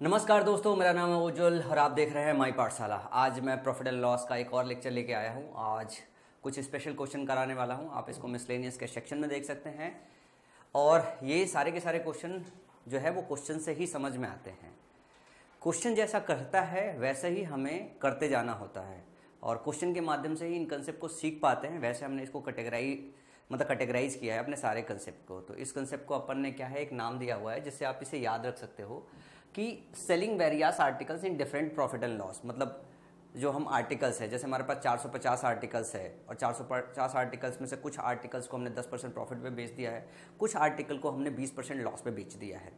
नमस्कार दोस्तों, मेरा नाम है उज्जवल और आप देख रहे हैं माई पाठशाला। आज मैं प्रॉफिट एंड लॉस का एक और लेक्चर लेके आया हूँ। आज कुछ स्पेशल क्वेश्चन कराने वाला हूँ। आप इसको मिसलेनियस के सेक्शन में देख सकते हैं और ये सारे के सारे क्वेश्चन जो है वो क्वेश्चन से ही समझ में आते हैं। क्वेश्चन जैसा करता है वैसे ही हमें करते जाना होता है और क्वेश्चन के माध्यम से ही इन कंसेप्ट को सीख पाते हैं। वैसे हमने इसको कैटेगराइज किया है अपने सारे कंसेप्ट को। तो इस कंसेप्ट को अपन ने क्या है, एक नाम दिया हुआ है जिससे आप इसे याद रख सकते हो कि selling various articles in different profit and loss. मतलब जो हम आर्टिकल्स है, जैसे हमारे पास 450 आर्टिकल्स है और 450 आर्टिकल्स में से कुछ आर्टिकल्स को हमने 10% प्रॉफिट पे बेच दिया है, कुछ आर्टिकल को हमने 20% लॉस पे बेच दिया है।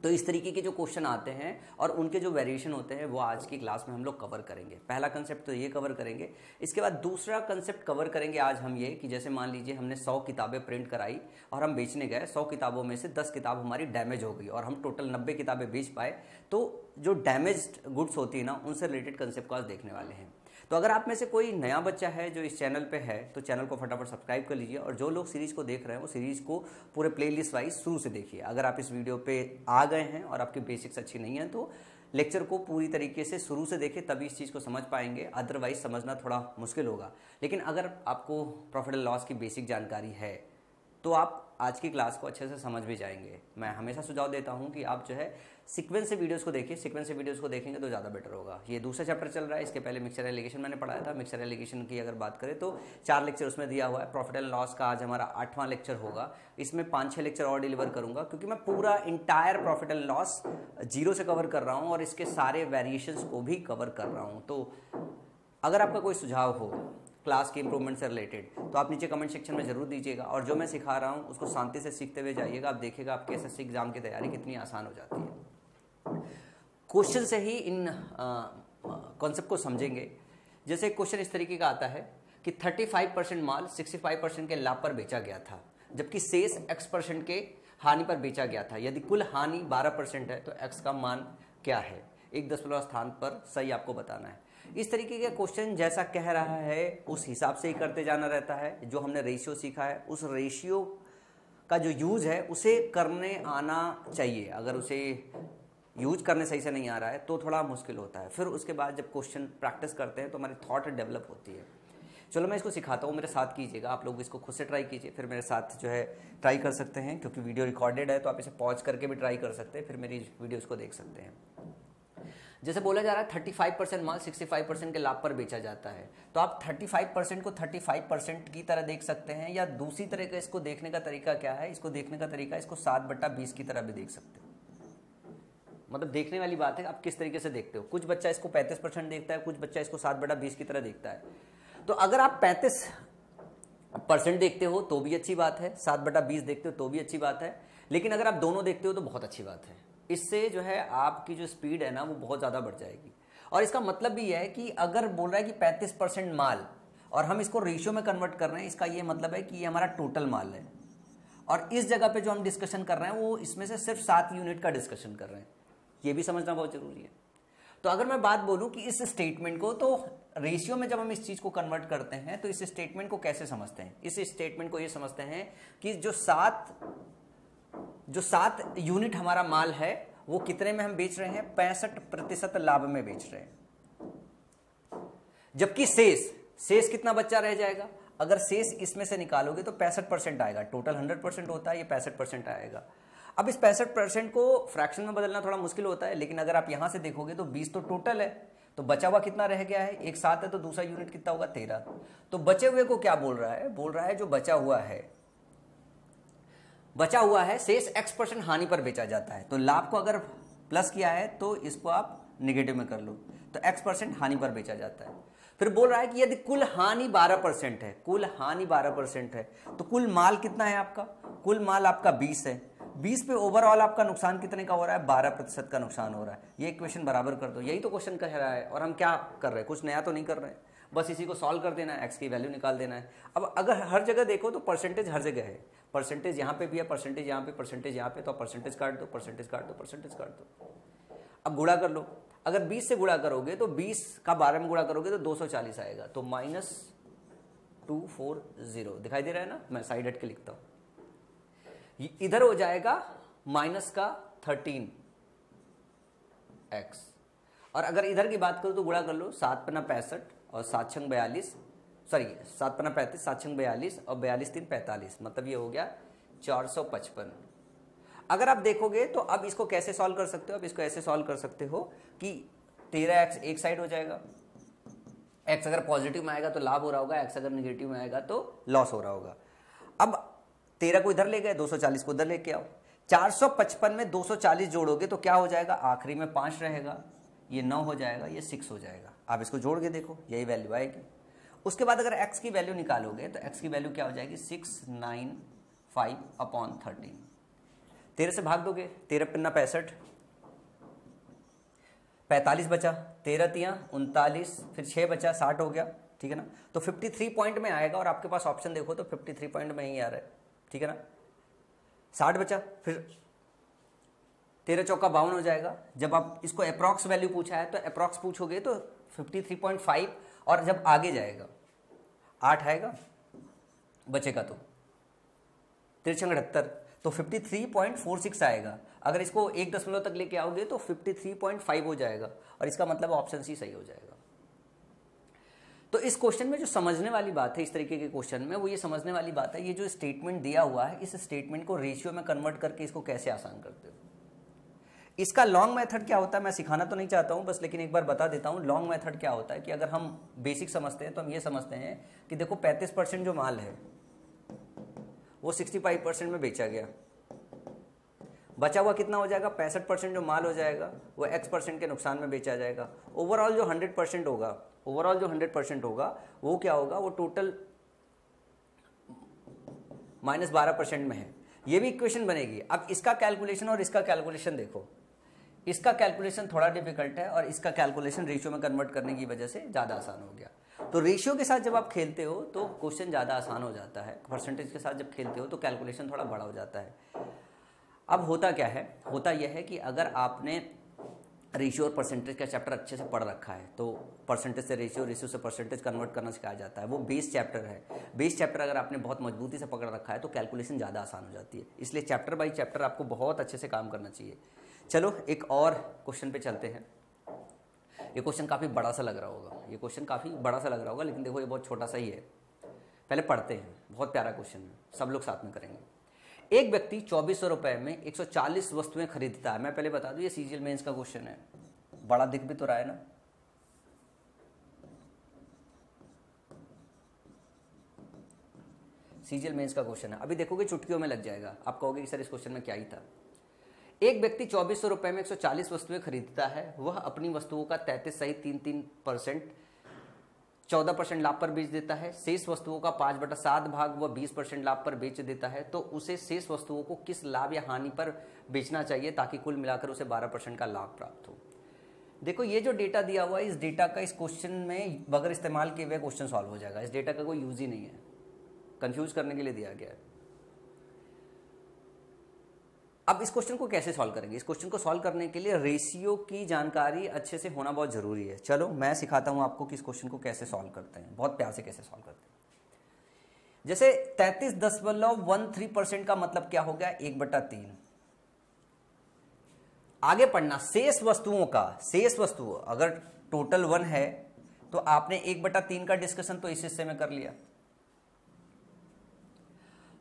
तो इस तरीके के जो क्वेश्चन आते हैं और उनके जो वेरिएशन होते हैं वो आज की क्लास में हम लोग कवर करेंगे। पहला कंसेप्ट तो ये कवर करेंगे। इसके बाद दूसरा कंसेप्ट कवर करेंगे आज हम ये कि जैसे मान लीजिए हमने 100 किताबें प्रिंट कराई और हम बेचने गए, 100 किताबों में से 10 किताब हमारी डैमेज हो गई और हम टोटल 90 किताबें बेच पाए। तो जो डैमेज्ड गुड्स होती है ना, उनसे रिलेटेड कंसेप्ट को आज देखने वाले हैं। तो अगर आप में से कोई नया बच्चा है जो इस चैनल पे है तो चैनल को फटाफट सब्सक्राइब कर लीजिए और जो लोग सीरीज को देख रहे हैं वो सीरीज को पूरे प्लेलिस्ट वाइज शुरू से देखिए। अगर आप इस वीडियो पे आ गए हैं और आपकी बेसिक्स अच्छी नहीं है तो लेक्चर को पूरी तरीके से शुरू से देखें, तभी इस चीज़ को समझ पाएंगे। अदरवाइज समझना थोड़ा मुश्किल होगा। लेकिन अगर आपको प्रॉफिट एंड लॉस की बेसिक जानकारी है तो आप आज की क्लास को अच्छे से समझ भी जाएंगे। मैं हमेशा सुझाव देता हूं कि आप जो है सीक्वेंस से वीडियोस को देखिए। सीक्वेंस से वीडियोस को देखेंगे तो ज़्यादा बेटर होगा। ये दूसरा चैप्टर चल रहा है, इसके पहले मिक्सचर एलिगेशन मैंने पढ़ाया था। मिक्सचर एलिगेशन की अगर बात करें तो 4 लेक्चर उसमें दिया हुआ है। प्रॉफिट एंड लॉस का आज हमारा 8वां लेक्चर होगा। इसमें 5-6 लेक्चर और डिलीवर करूंगा क्योंकि मैं पूरा entire profit and loss zero से कवर कर रहा हूँ और इसके सारे वेरिएशंस को भी कवर कर रहा हूँ। तो अगर आपका कोई सुझाव हो क्लास की इंप्रूवमेंट से रिलेटेड तो आप नीचे कमेंट सेक्शन में जरूर दीजिएगा और जो मैं सिखा रहा हूँ उसको शांति से सीखते हुए जाइएगा। आप देखिएगा आपके एसएससी एग्जाम की तैयारी कितनी आसान हो जाती है। क्वेश्चन से ही इन कॉन्सेप्ट को समझेंगे। जैसे क्वेश्चन इस तरीके का आता है कि 35% माल 65% के लाभ पर बेचा गया था, जबकि शेष x% के हानि पर बेचा गया था। यदि कुल हानि 12% है तो x का मान क्या है? एक दशमलव स्थान पर सही आपको बताना है। इस तरीके के क्वेश्चन जैसा कह रहा है उस हिसाब से ही करते जाना रहता है। जो हमने रेशियो सीखा है उस रेशियो का जो यूज है उसे करने आना चाहिए। अगर उसे यूज करने सही से नहीं आ रहा है तो थोड़ा मुश्किल होता है। फिर उसके बाद जब क्वेश्चन प्रैक्टिस करते हैं तो हमारी थॉट डेवलप होती है। चलो मैं इसको सिखाता हूँ, मेरे साथ कीजिएगा। आप लोग इसको खुद से ट्राई कीजिए, फिर मेरे साथ जो है ट्राई कर सकते हैं। क्योंकि वीडियो रिकॉर्डेड है तो आप इसे पॉज करके भी ट्राई कर सकते हैं, फिर मेरी वीडियोज़ को देख सकते हैं। जैसे बोला जा रहा है 35% माल 65% के लाभ पर बेचा जाता है, तो आप 35% को 35% की तरह देख सकते हैं या दूसरी तरह का इसको देखने का तरीका क्या है, इसको देखने का तरीका इसको 7/20 की तरह भी देख सकते हो। मतलब देखने वाली बात है आप किस तरीके से देखते हो। कुछ बच्चा इसको 35% देखता है, कुछ बच्चा इसको 7/20 की तरह देखता है। तो अगर आप 35% देखते हो तो भी अच्छी बात है, 7/20 देखते हो तो भी अच्छी बात है, लेकिन अगर आप दोनों देखते हो तो बहुत अच्छी बात है। इससे जो है आपकी जो स्पीड है ना वो बहुत ज़्यादा बढ़ जाएगी। और इसका मतलब भी है कि अगर बोल रहा है कि 35% माल और हम इसको रेशियो में कन्वर्ट कर रहे हैं, इसका ये मतलब है कि ये हमारा टोटल माल है और इस जगह पे जो हम डिस्कशन कर रहे हैं वो इसमें से सिर्फ 7 यूनिट का डिस्कशन कर रहे हैं। ये भी समझना बहुत जरूरी है। तो अगर मैं बात बोलूं कि इस स्टेटमेंट को, तो रेशियो में जब हम इस चीज को कन्वर्ट करते हैं तो इस स्टेटमेंट को कैसे समझते हैं? इस स्टेटमेंट को ये समझते हैं कि जो 7 यूनिट हमारा माल है वो कितने में हम बेच रहे हैं? 65% लाभ में बेच रहे हैं। जबकि शेष कितना बच्चा रह जाएगा? अगर शेष इसमें से निकालोगे तो 65% आएगा। टोटल 100% होता है, ये 65% आएगा। अब इस 65% को फ्रैक्शन में बदलना थोड़ा मुश्किल होता है, लेकिन अगर आप यहां से देखोगे तो 20 तो टोटल है, तो बचा हुआ कितना रह गया है? एक 7 है तो दूसरा यूनिट कितना होगा? 13। तो बचे हुए को क्या बोल रहा है? बोल रहा है जो बचा हुआ है शेष x% हानि पर बेचा जाता है। तो लाभ को अगर प्लस किया है तो इसको आप निगेटिव में कर लो, तो x% हानि पर बेचा जाता है। फिर बोल रहा है कि यदि कुल हानि 12% है, कुल हानि 12% है तो कुल माल कितना है आपका? कुल माल आपका 20 है। 20 पे ओवरऑल आपका नुकसान कितने का हो रहा है? 12% का नुकसान हो रहा है। ये इक्वेशन बराबर कर दो। यही तो क्वेश्चन कह रहा है और हम क्या कर रहे हैं? कुछ नया तो नहीं कर रहे हैं, बस इसी को सॉल्व कर देना है, एक्स की वैल्यू निकाल देना है। अब अगर हर जगह देखो तो परसेंटेज हर जगह है। परसेंटेज यहाँ पे भी है, परसेंटेज यहाँ पे, परसेंटेज यहाँ पे, तो परसेंटेज काट दो, परसेंटेज काट दो, परसेंटेज काट दो। अब गुणा कर लो। अगर 20 से गुणा करोगे तो 20 का 12 में गुणा करोगे तो 240 आएगा। तो -240 दिखाई दे रहा है ना? मैं साइड हट के लिखता हूं, इधर हो जाएगा माइनस का 13 एक्स। और अगर इधर की बात करूँ तो गुणा कर लो, 7 पन्ना 65 और 7 छंग 42, सॉरी 7 पन्ना 35, 7 छंग 42 और 42 3 45, मतलब ये हो गया 455। अगर आप देखोगे तो अब इसको कैसे सॉल्व कर सकते हो, अब इसको ऐसे सॉल्व कर सकते हो कि 13x एक साइड हो जाएगा, x अगर पॉजिटिव में आएगा तो लाभ हो रहा होगा, x अगर निगेटिव में आएगा तो लॉस हो रहा होगा। अब 13 को इधर ले गए, 240 को उधर लेके आओ, 455 में 240 जोड़ोगे तो क्या हो जाएगा, आखिरी में 5 रहेगा, ये 9 हो जाएगा, ये 6 हो जाएगा। आप इसको जोड़ के देखो, यही वैल्यू आएगी। उसके बाद अगर x की वैल्यू निकालोगे तो x की वैल्यू क्या हो जाएगी, 695/13। 13 से भाग दोगे, 13 पन्ना 65, 45 बचा, 13 तियां 39, फिर 6 बचा, 60 हो गया, ठीक है ना। तो 53 पॉइंट में आएगा और आपके पास ऑप्शन देखो तो 53 पॉइंट में ही आ रहा है, ठीक है ना। 60 बचा, फिर 13 चौका 52 हो जाएगा। जब आप इसको अप्रॉक्स वैल्यू पूछा है तो अप्रॉक्स पूछोगे तो 53.5, और जब आगे जाएगा 8 आएगा, बचेगा तो 378, तो 53.46 आएगा। अगर इसको 1 दशमलव तक लेके आओगे तो 53.5 हो जाएगा, और इसका मतलब ऑप्शन सी सही हो जाएगा। तो इस क्वेश्चन में जो समझने वाली बात है, इस तरीके के क्वेश्चन में, वो ये समझने वाली बात है, ये जो स्टेटमेंट दिया हुआ है, इस स्टेटमेंट को रेशियो में कन्वर्ट करके इसको कैसे आसान करते हो। इसका लॉन्ग मेथड क्या होता है, मैं सिखाना तो नहीं चाहता हूं बस, लेकिन एक बार बता देता हूं। लॉन्ग मेथड क्या होता है कि अगर हम बेसिक समझते हैं तो हम ये समझते हैं कि देखो 35% जो माल है वो 65% में बेचा गया, बचा हुआ कितना हो जाएगा, 65% जो माल हो जाएगा वो x% के नुकसान में बेचा जाएगा। ओवरऑल जो 100% होगा, ओवरऑल जो 100% होगा वो क्या होगा, वो टोटल -12% में है। ये भी इक्वेशन बनेगी। अब इसका कैलकुलेशन और इसका कैलकुलेशन देखो, इसका कैलकुलेशन थोड़ा डिफिकल्ट है और इसका कैलकुलेशन रेशियो में कन्वर्ट करने की वजह से ज़्यादा आसान हो गया। तो रेशियो के साथ जब आप खेलते हो तो क्वेश्चन ज़्यादा आसान हो जाता है, परसेंटेज के साथ जब खेलते हो तो कैलकुलेशन थोड़ा बड़ा हो जाता है। अब होता क्या है, होता यह है कि अगर आपने रेशियो और परसेंटेज का चैप्टर अच्छे से पढ़ रखा है तो परसेंटेज से रेशियो, रेशियो से परसेंटेज कन्वर्ट करना सिखाया जाता है। वो बेस चैप्टर है। बेस चैप्टर अगर आपने बहुत मजबूती से पकड़ रखा है तो कैलकुलेशन ज़्यादा आसान हो जाती है। इसलिए चैप्टर बाई चैप्टर आपको बहुत अच्छे से काम करना चाहिए। चलो एक और क्वेश्चन पे चलते हैं। ये क्वेश्चन काफ़ी बड़ा सा लग रहा होगा, ये क्वेश्चन काफ़ी बड़ा सा लग रहा होगा, लेकिन देखो ये बहुत छोटा सा ही है। पहले पढ़ते हैं, बहुत प्यारा क्वेश्चन है, सब लोग साथ में करेंगे। एक व्यक्ति 2400 रुपये में 140 वस्तुएं खरीदता है। मैं पहले बता दूं ये सीजीएल मेंस का क्वेश्चन है, बड़ा दिख भी तो रहा है ना। सीजीएल मेंस का क्वेश्चन है, अभी देखोगे चुटकियों में लग जाएगा, आप कहोगे कि सर इस क्वेश्चन में क्या ही था। एक व्यक्ति 2400 रुपये में 140 वस्तुएं खरीदता है। वह अपनी वस्तुओं का 33 सहित 3% 14% लाभ पर बेच देता है। शेष वस्तुओं का 5/7 भाग वह 20% लाभ पर बेच देता है। तो उसे शेष वस्तुओं को किस लाभ या हानि पर बेचना चाहिए ताकि कुल मिलाकर उसे 12% का लाभ प्राप्त हो। देखो ये जो डेटा दिया हुआ है, इस डेटा का इस क्वेश्चन में बगैर इस्तेमाल किए हुए क्वेश्चन सॉल्व हो जाएगा। इस डेटा का कोई यूज ही नहीं है, कंफ्यूज करने के लिए दिया गया है। अब इस क्वेश्चन को कैसे सॉल्व करेंगे, इस क्वेश्चन को सॉल्व करने के लिए रेशियो की जानकारी अच्छे से होना बहुत जरूरी है। चलो मैं सिखाता हूं आपको कि इस क्वेश्चन को कैसे सॉल्व करते हैं, बहुत प्यार से कैसे सॉल्व करते हैं। जैसे 33.13% का मतलब क्या हो गया, 1/3। आगे पढ़ना, शेष वस्तुओं का, शेष वस्तु अगर टोटल 1 है तो आपने 1/3 का डिस्कशन तो इस हिस्से में कर लिया।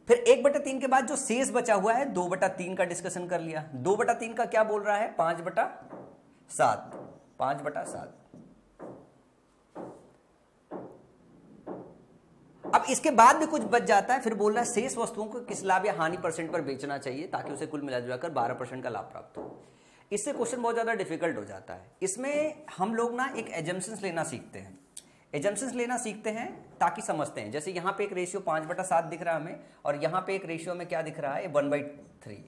फिर 1/3 के बाद जो शेष बचा हुआ है 2/3 का डिस्कशन कर लिया। 2/3 का क्या बोल रहा है, 5/7, 5/7। अब इसके बाद भी कुछ बच जाता है, फिर बोल रहा है शेष वस्तुओं को किस लाभ या हानि % पर बेचना चाहिए ताकि उसे कुल मिलाकर 12% का लाभ प्राप्त हो। इससे क्वेश्चन बहुत ज्यादा डिफिकल्ट हो जाता है। इसमें हम लोग ना एक एजम्पशंस लेना सीखते हैं, एजम्पशंस लेना सीखते हैं ताकि समझते हैं। जैसे यहाँ पे एक रेशियो 5/7 दिख रहा है हमें, और यहाँ पे एक रेशियो में क्या दिख रहा है, 1/3।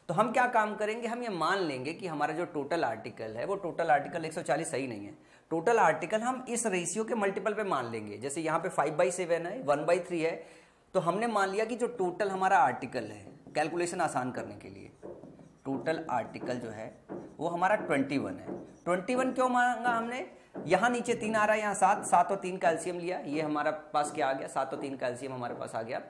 तो हम क्या काम करेंगे, हम ये मान लेंगे कि हमारा जो टोटल आर्टिकल है वो टोटल आर्टिकल 140 सही नहीं है। टोटल आर्टिकल हम इस रेशियो के मल्टीपल पे मान लेंगे। जैसे यहाँ पे 5/7 है, 1/3 है, तो हमने मान लिया कि जो टोटल हमारा आर्टिकल है, कैलकुलेशन आसान करने के लिए टोटल आर्टिकल जो है वो हमारा 21 है। 21 क्यों मांगा हमने, यहां नीचे 3 आ रहा है, यहाँ 7, 7 और 3 कैल्शियम लिया, ये हमारा पास क्या आ गया, 7 और 3 कैल्शियम हमारे पास आ गया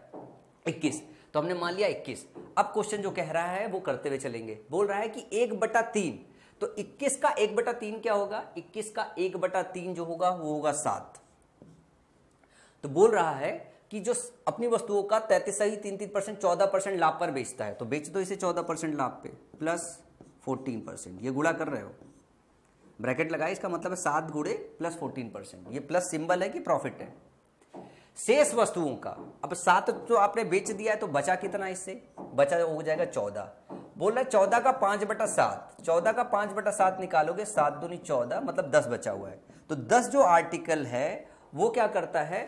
21, तो हमने मान लिया 21। अब क्वेश्चन जो कह रहा है वो करते हुए चलेंगे। बोल रहा है कि 1/3, तो 21 का 1/3 क्या होगा? 21 का 1/3 जो होगा वो होगा 7। तो बोल रहा है कि जो अपनी वस्तुओं का 33.33% 14% लाभ पर बेचता है, तो बेच दो इसे 14% लाभ पे प्लस 14%, ये गुणा कर रहे हो, ब्रैकेट लगाए, इसका मतलब है 7 गुणे प्लस 14%, ये प्लस सिंबल है कि प्रॉफिट है। शेष वस्तुओं का, अब 7 तो आपने बेच दिया है तो बचा कितना? इससे बचा हो जाएगा 14। बोल रहा है 14 का 5/7, 14 का 5/7 निकालोगे, 7 दूनी 14, मतलब 10 बचा हुआ है। तो 10 जो आर्टिकल है वो क्या करता है?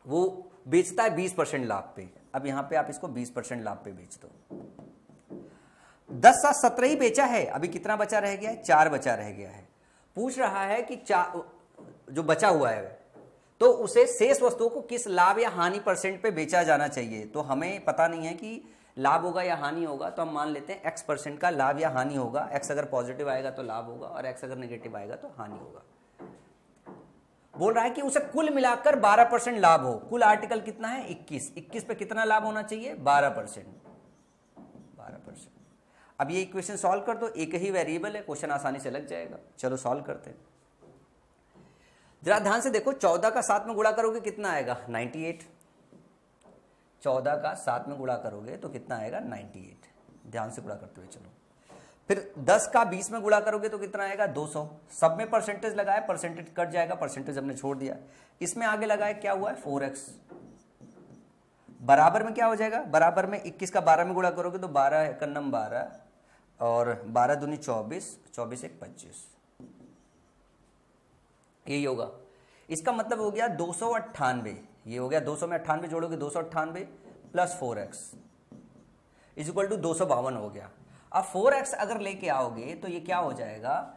वो बेचता है 20% लाभ पे। अब यहां पे आप इसको 20% लाभ पे बेच दो। 10 7 17 ही बेचा है, अभी कितना बचा रह गया है? 4 बचा रह गया है। पूछ रहा है कि जो बचा हुआ है तो उसे शेष वस्तुओं को किस लाभ या हानि % पे बेचा जाना चाहिए। तो हमें पता नहीं है कि लाभ होगा या हानि होगा, तो हम मान लेते हैं x% का लाभ या हानि होगा। x अगर पॉजिटिव आएगा तो लाभ होगा और x अगर नेगेटिव आएगा तो हानि होगा। बोल रहा है कि उसे कुल मिलाकर 12% लाभ हो। कुल आर्टिकल कितना है? 21। 21 पे कितना लाभ होना चाहिए? 12%। 12%। अब ये इक्वेशन सॉल्व कर दो, एक ही वेरिएबल है, क्वेश्चन आसानी से लग जाएगा। चलो सॉल्व करते हैं। जरा ध्यान से देखो, 14 का 7 में गुणा करोगे कितना आएगा? 98। 14 का 7 में गुणा करोगे तो कितना आएगा? 98। ध्यान से गुणा करते हुए चलो। फिर 10 का 20 में गुणा करोगे तो कितना आएगा? 200। सब में परसेंटेज लगाया, परसेंटेज कट जाएगा, परसेंटेज हमने छोड़ दिया। इसमें आगे लगाए, क्या हुआ है? 4x। बराबर में क्या हो जाएगा? बराबर में 21 का 12 में गुणा करोगे तो 12 एक 12 और 12 दूनी 24, 24 एक 25, यही होगा। इसका मतलब हो गया 298। ये हो गया 200 में 98 जोड़ोगे 298 plus 4x is equal to 252 हो गया। अब 4x अगर लेके आओगे तो ये क्या हो जाएगा?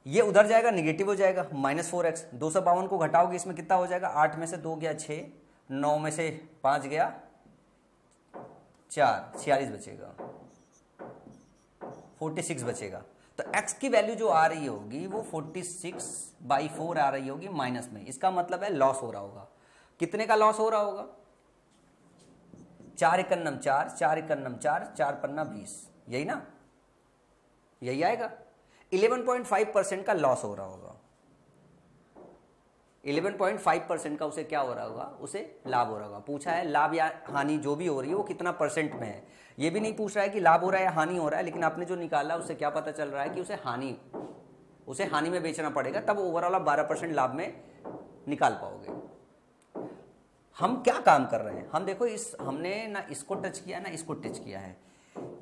ये उधर जाएगा, निगेटिव हो जाएगा, -4x। 252 को घटाओगे, इसमें कितना हो जाएगा? 8 में से 2 गया 6, 9 में से 5 गया 4, 46 बचेगा, 46 बचेगा। तो x की वैल्यू जो आ रही होगी वो 46/4 आ रही होगी माइनस में। इसका मतलब है लॉस हो रहा होगा। कितने का लॉस हो रहा होगा? 4 × 4, 4 × 4, 4 पन्ना 20, यही ना? यही आएगा। 11.5% का लॉस हो रहा होगा। 11.5% का उसे क्या हो रहा होगा? उसे लाभ हो रहा होगा। पूछा है लाभ या हानि जो भी हो रही है वो कितना % में है। ये भी नहीं पूछ रहा है कि लाभ हो रहा है या हानि हो रहा है, लेकिन आपने जो निकाला उससे क्या पता चल रहा है कि उसे हानि में बेचना पड़ेगा, तब ओवरऑल आप 12% लाभ में निकाल पाओगे। हम क्या काम कर रहे हैं? हम देखो, हमने ना इसको टच किया ना इसको टच किया है।